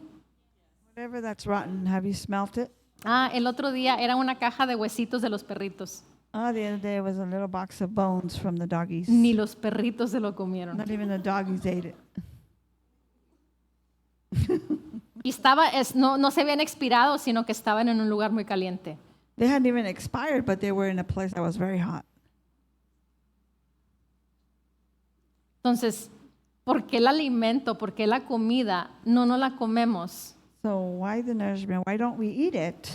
Whatever that's rotten, have you smelt it? El otro día era una caja de huesitos de los perritos. Oh, the other day was a little box of bones from the doggies. Ni los perritos se lo comieron. Not even the doggies ate it. Y no se habían expirado, sino que estaban en un lugar muy caliente. They hadn't even expired, but they were in a place that was very hot. Entonces, ¿por qué el alimento, por qué la comida no la comemos? So why the nourishment? Why don't we eat it?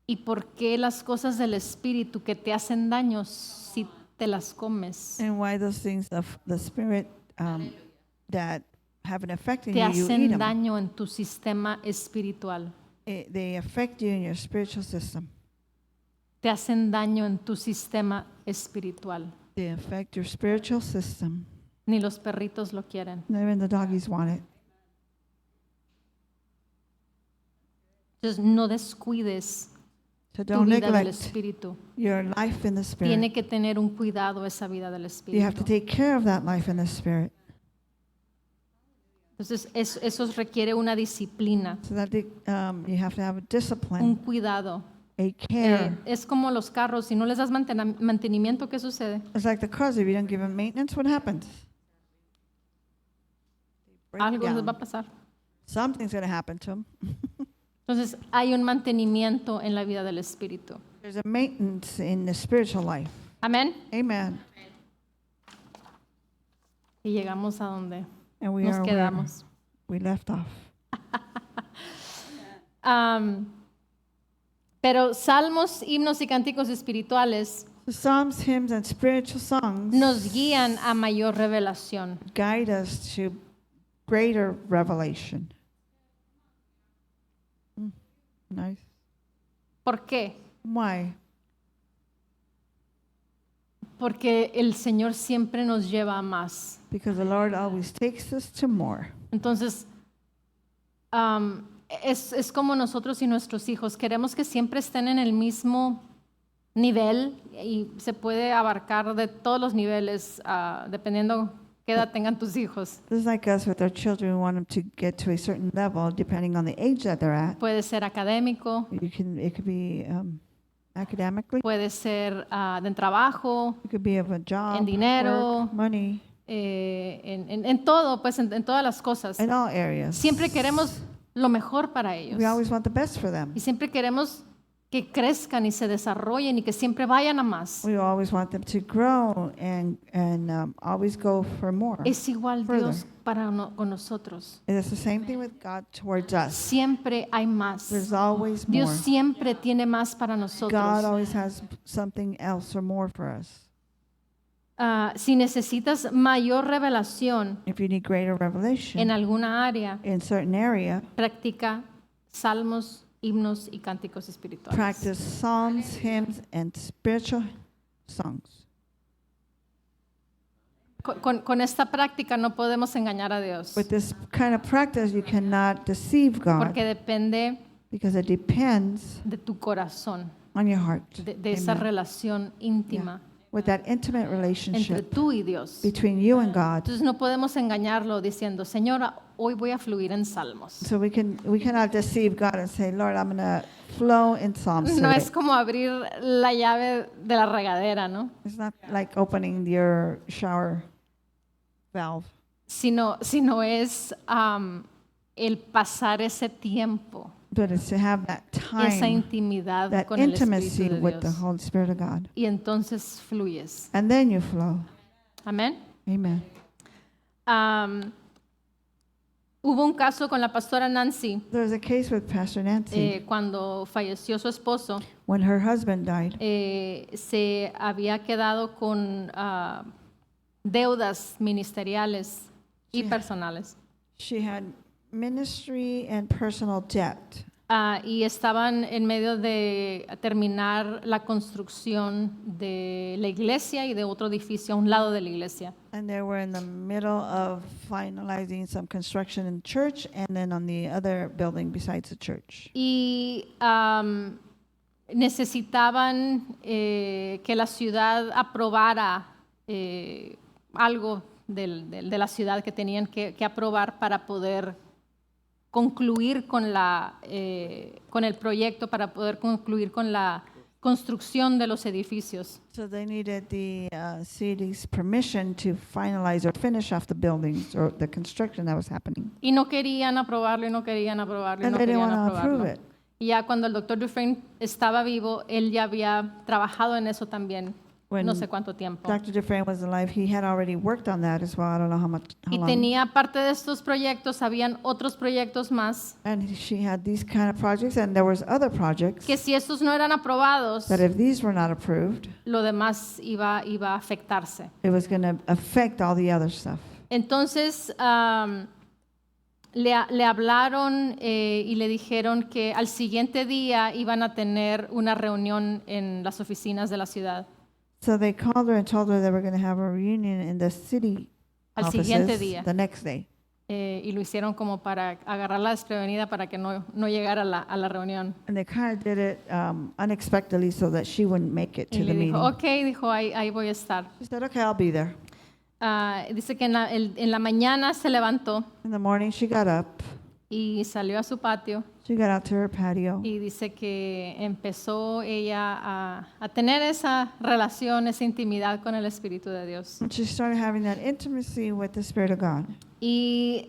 ¿Y por qué las cosas del espíritu que te hacen daño si te las comes? And why those things of the spirit that have an effect in Te you, you eat hacen them. daño en tu sistema espiritual. They affect you in your spiritual system. Te hacen daño en tu sistema espiritual. They affect your spiritual system. Ni los perritos lo quieren. Not even the doggies want it. Entonces, no descuides So tu don't vida del neglect espíritu. your life in the spirit. Tiene que tener un cuidado esa vida del You have to espíritu. take care of that life in the spirit. Entonces, eso requiere una disciplina, So that you have to have a un discipline, cuidado. a care. Es como los carros, si no les das mantenimiento, ¿qué sucede? It's like the cars. If you don't give them maintenance, what happens? They break Algo les va down. a pasar. Something's going to happen to them. Entonces, hay un mantenimiento en la vida del espíritu. There's a maintenance in the spiritual life. Amén. Amen. Y llegamos a donde And we nos are where quedamos. we left off. Pero salmos, himnos y cánticos espirituales The Psalms, hymns, and spiritual songs nos guían a mayor revelación. guide us to greater revelation. Nice. ¿Por qué? Why? Porque el Señor siempre nos lleva a más. Because the Lord always takes us to more. Entonces, es como nosotros y nuestros hijos. Queremos que siempre estén en el mismo nivel y se puede abarcar de todos los niveles dependiendo qué edad tengan tus hijos. This is like us with our children. We want them to get to a certain level depending on the age that they're at. Puede ser académico, It could be academically. puede ser de trabajo, It could be of a job, en dinero, work, money, en todo, pues en todas las cosas. in all areas. Siempre queremos lo mejor para ellos We always want the best for them. y siempre queremos que crezcan y se desarrollen y que siempre vayan a más. We always want them to grow and always go for more. Es igual further. Dios con nosotros. And it's the same thing with God towards us. Siempre hay más. There's always more. Dios siempre tiene más para God nosotros. always has something else or more for us. Si necesitas mayor revelación If you need greater en revelation alguna área, in certain area, practica salmos, himnos y cánticos espirituales. practice psalms, hymns, and spiritual songs. Con esta práctica no podemos engañar a Dios, With this kind of practice, you cannot deceive God porque depende because it depends de tu corazón, on your heart. de esa Amen. relación íntima With that intimate entre relationship tú y Dios. between you and God. Entonces no podemos engañarlo diciendo, Señora, hoy voy a fluir en salmos. So we cannot deceive God and say, Lord, I'm going to flow in Psalms No today. es como abrir la llave de la regadera, ¿no? It's not like opening your shower valve. Sino es el pasar ese tiempo, But it's to have that esa time, intimidad that con el intimacy Espíritu de with the Dios. Holy Spirit of God. Y entonces fluyes. And then you flow. Amén. Amen. Hubo un caso con la pastora Nancy There was a case with Pastor Nancy. cuando falleció su esposo. When her husband died, Se había quedado con deudas ministeriales y Sí. personales. she had ministry and personal debt. Y estaban en medio de terminar la construcción de la iglesia y de otro edificio a un lado de la iglesia. And they were in the middle of finalizing some construction in the church and then on the other building besides the church. Y necesitaban que la ciudad aprobara algo de la ciudad que tenían que aprobar para poder concluir con el proyecto, para poder concluir con la construcción de los edificios. So they needed the city's permission to finalize or finish off the buildings or the construction that was happening. Y no querían aprobarlo, y no querían aprobarlo, y And no they didn't querían want to approve aprobarlo. it. Y ya cuando el doctor Dufresne estaba vivo, él ya había trabajado en eso también, When no sé cuánto tiempo. Dr. Dufresne was alive, he had already worked on that as well. I don't know how Y long. tenía parte de estos proyectos, habían otros proyectos más, And she had these kind of projects, and there was other projects que si estos no eran aprobados, that if these were not approved, lo demás iba a afectarse. it was going to affect all the other stuff. Entonces, le hablaron y le dijeron que al siguiente día iban a tener una reunión en las oficinas de la ciudad. So they called her and told her they were going to have a reunion in the city Al siguiente offices día. the next day. Y lo hicieron como para agarrarla desprevenida para que no llegara a la reunión. And they kind of did it unexpectedly so that she wouldn't make it Y to the le dijo, meeting. ok, dijo, ahí voy a estar. She said, okay, I'll be there. Dice que en la mañana se levantó In the morning, she got up. y salió a su patio She got out to her patio. y dice que empezó ella a tener esa relación, esa intimidad con el Espíritu de Dios. And she started having that intimacy with the Spirit of God. Y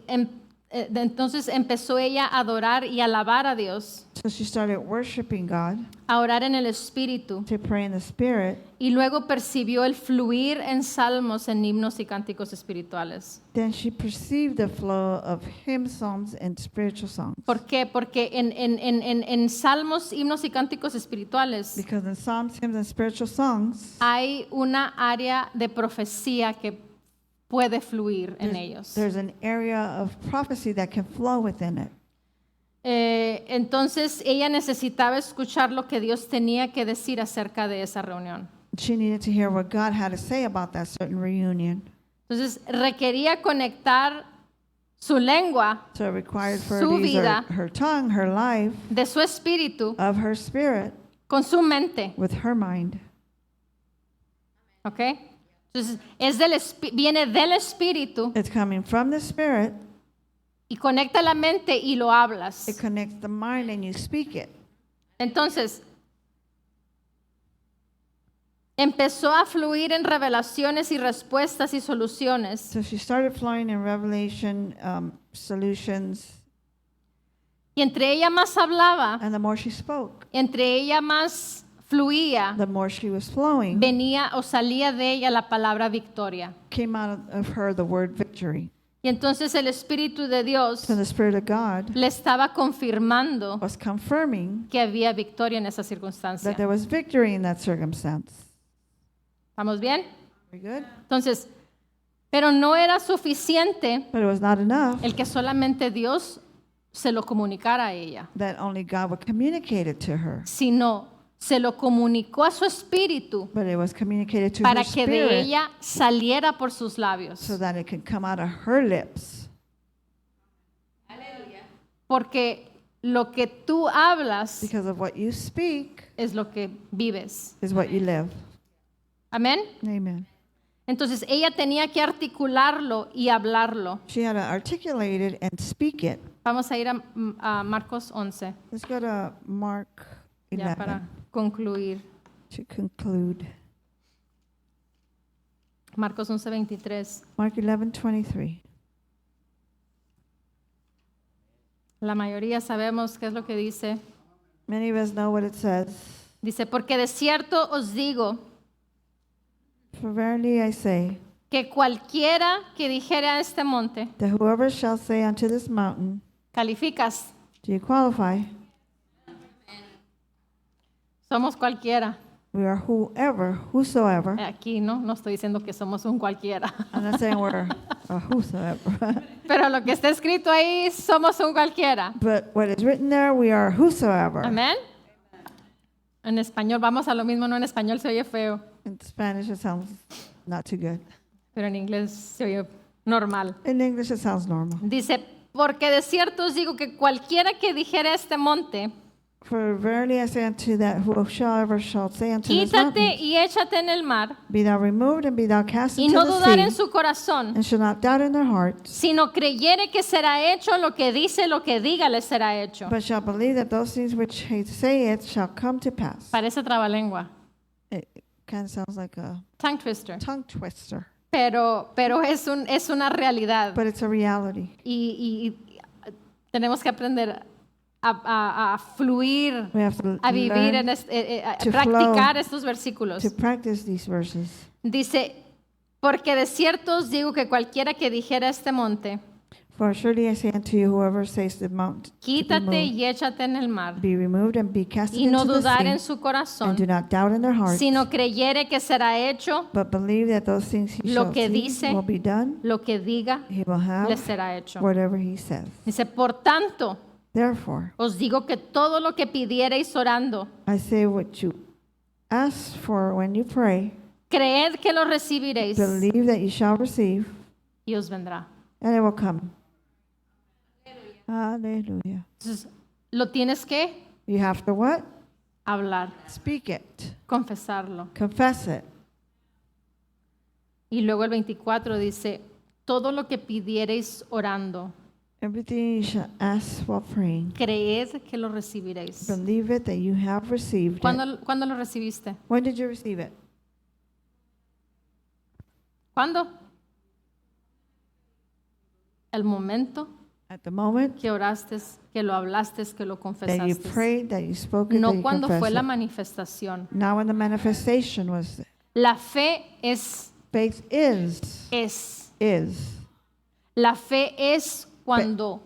entonces empezó ella a adorar y alabar a Dios, So she started worshiping God, a orar en el Espíritu, to pray in the Spirit. y luego percibió el fluir en salmos, en himnos y cánticos espirituales. Then she perceived the flow of hymn songs and spiritual songs. ¿Por qué? Porque en salmos, himnos y cánticos espirituales Because in psalms, hymns, and spiritual songs, hay una área de profecía que puede fluir en ellos. there's an area of prophecy that can flow within it. Entonces ella necesitaba escuchar lo que Dios tenía que decir acerca de esa reunión. She needed to hear what God had to say about that certain reunion. Entonces requería conectar su lengua So it required for her Su to use vida. her tongue, her life, de su espíritu of her spirit, con su mente, with her mind. ¿ok? Entonces, viene del Espíritu It's coming from the Spirit. y conecta la mente y lo hablas. It connects the mind and you speak it. Entonces, empezó a fluir en revelaciones y respuestas y soluciones. So she started flowing in revelation, solutions, Y entre ella más hablaba, and the more she spoke, entre ella más fluía, the more she was flowing, venía o salía de ella la palabra victoria. came out of her the word victory. Y entonces el Espíritu de Dios So the Spirit of God le estaba confirmando was confirming que había victoria en esa that circunstancia. there was victory in that circumstance. ¿Estamos bien? Very good. Entonces, pero no era suficiente But it was not enough el que solamente Dios se lo comunicara a ella, that only God would communicate it to her, sino se lo comunicó a su espíritu but it was communicated to para her que de spirit ella saliera por sus labios. so that it could come out of her lips. Porque lo que tú hablas Because of what you speak es lo que vives. is what you live. Amén. Amen. Entonces ella tenía que articularlo y hablarlo. She had to articulate it and speak it. Vamos a ir a Marcos 11, Let's go to Mark ya 11 para concluir. to conclude. Marcos 11:23. Mark 11:23. La mayoría sabemos qué es lo que dice. Many of us know what it says. Dice, porque de cierto os digo For verily I say que cualquiera que dijere a este monte, that whoever shall say unto this mountain, calificas, do you qualify? somos cualquiera. We are whosoever. Aquí no estoy diciendo que somos un cualquiera. I'm not saying we're a whosoever. Pero lo que está escrito ahí, somos un cualquiera. But what is written there, we are whosoever. Amén. En español, vamos a lo mismo, no en español se oye feo, In Spanish, it sounds not too good. pero en inglés se oye normal. In English, it sounds normal. Dice, porque de cierto os digo que cualquiera que dijere a este monte, For verily I say unto that whosoever shall say unto this mountain, quítate y échate en el mar, be thou removed and be thou cast y into no the dudar en sea, su corazón, and shall not doubt in their hearts, sino creyere que será hecho lo que dice, lo que diga le será hecho. but shall believe that those things which he saith shall come to pass. Parece trabalengua, It kind of sounds like a tongue twister, tongue twister, pero es una realidad but it's a reality. y tenemos que aprender a fluir, We have to a vivir, learn a to practicar flow, estos versículos. to practice these verses. Dice, porque de cierto os digo que cualquiera que dijera a este monte, For surely I say unto you, whoever says to the mountain, to be quítate moved, y échate en el mar, be removed and be cast y no into the dudar sea, en su corazón, and do not doubt in their hearts, sino creyere que será hecho but believe that those things he lo shall que see dice, will be done. lo que diga, He will le have será hecho. whatever he says. Dice, por tanto, Therefore, os digo que todo lo que pidiereis orando, I say what you ask for when you pray, creed que lo recibiréis believe that you shall receive, y os vendrá. and it will come. Hallelujah. Entonces, lo tienes que You have to what? hablar, Speak it. confesarlo. Confess it. Y luego el 24 dice, todo lo que pidiereis orando, Everything you shall ask while praying, creed que lo recibiréis. believe it that you have received it. ¿Cuándo lo recibiste? When did you receive it? ¿Cuándo? El momento At the moment que oraste, que lo hablaste, que lo that you confesaste. prayed, that you spoke it, that No you cuando fue confessed la it. manifestación. Now when the manifestation was, La fe es. faith is. La fe es cuando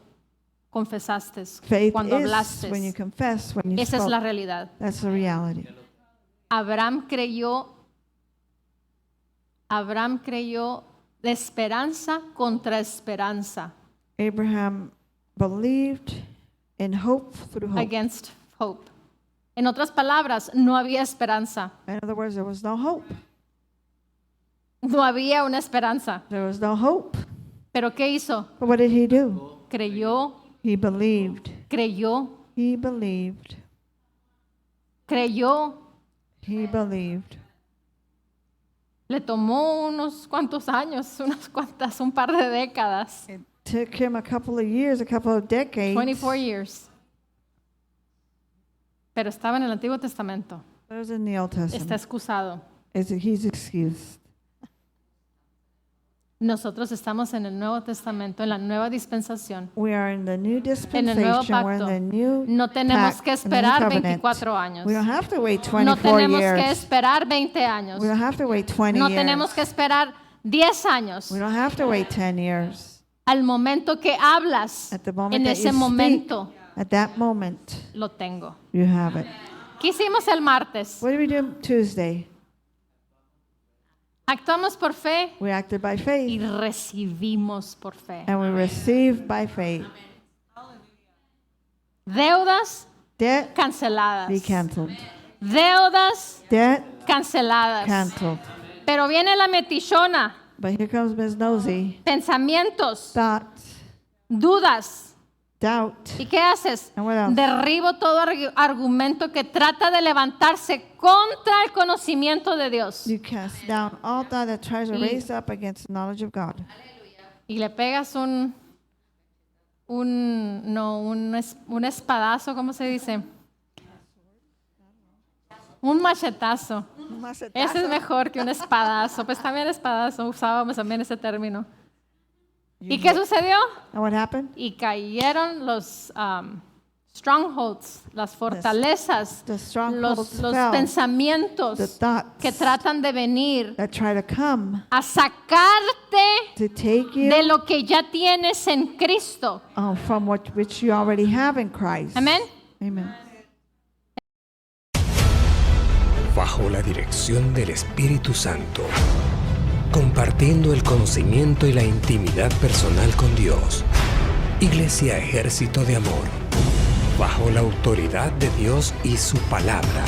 confesaste, Faith cuando is hablaste. when you confess, when you Esa es spoke. la realidad. That's the reality. Abraham creyó de esperanza contra esperanza, Abraham believed in hope through hope. against hope. En otras palabras, no había esperanza, In other words, there was no hope. no había una esperanza. There was no hope. Pero ¿qué hizo? But what did he do? Creyó, He believed. creyó He believed. creyó. He believed. Le tomó unos cuantos años, un par de décadas, It took him a couple of years, a couple of decades. 24 years. Pero estaba en el Antiguo Testamento. That was in the Old Está Testament. excusado. He's excused. Nosotros estamos en el Nuevo Testamento, en la nueva dispensación. We are in the new En el nuevo dispensation. We're in pacto. the new No tenemos pact, que the new esperar covenant. 24 años. We don't have to wait No 24 tenemos que years. esperar 20 años. We don't have to wait 20 No years. tenemos que esperar 10 años. We don't have to wait 10 years. Al momento que hablas, At the moment en that ese you momento speak, at that moment, lo tengo. you have it. ¿Qué hicimos el martes? What did we do Tuesday? Actuamos por fe We acted by y faith, recibimos por fe. and we received by faith. Deudas Debt canceladas. be canceled. Deudas Debt canceladas. canceled. Pero viene la metichona. But here comes Ms. Nosy. Pensamientos, Thoughts, dudas. doubt. ¿Y qué haces? And what else? Derribo todo argumento que trata de levantarse contra el conocimiento de Dios. You cast down all that tries to Y- raise up against the knowledge of God. Y le pegas un espadazo, ¿cómo se dice? Un machetazo. Ese es mejor que un espadazo. Pues también espadazo, usábamos también ese término. ¿Y qué sucedió? And what happened? Y cayeron los strongholds, las fortalezas, The strongholds los fell. pensamientos The thoughts que tratan de venir that try to come a sacarte to take you de lo que ya tienes en Cristo. from which you already have in Christ. Amén. Amen. Bajo la dirección del Espíritu Santo, compartiendo el conocimiento y la intimidad personal con Dios. Iglesia Ejército de Amor, bajo la autoridad de Dios y su palabra.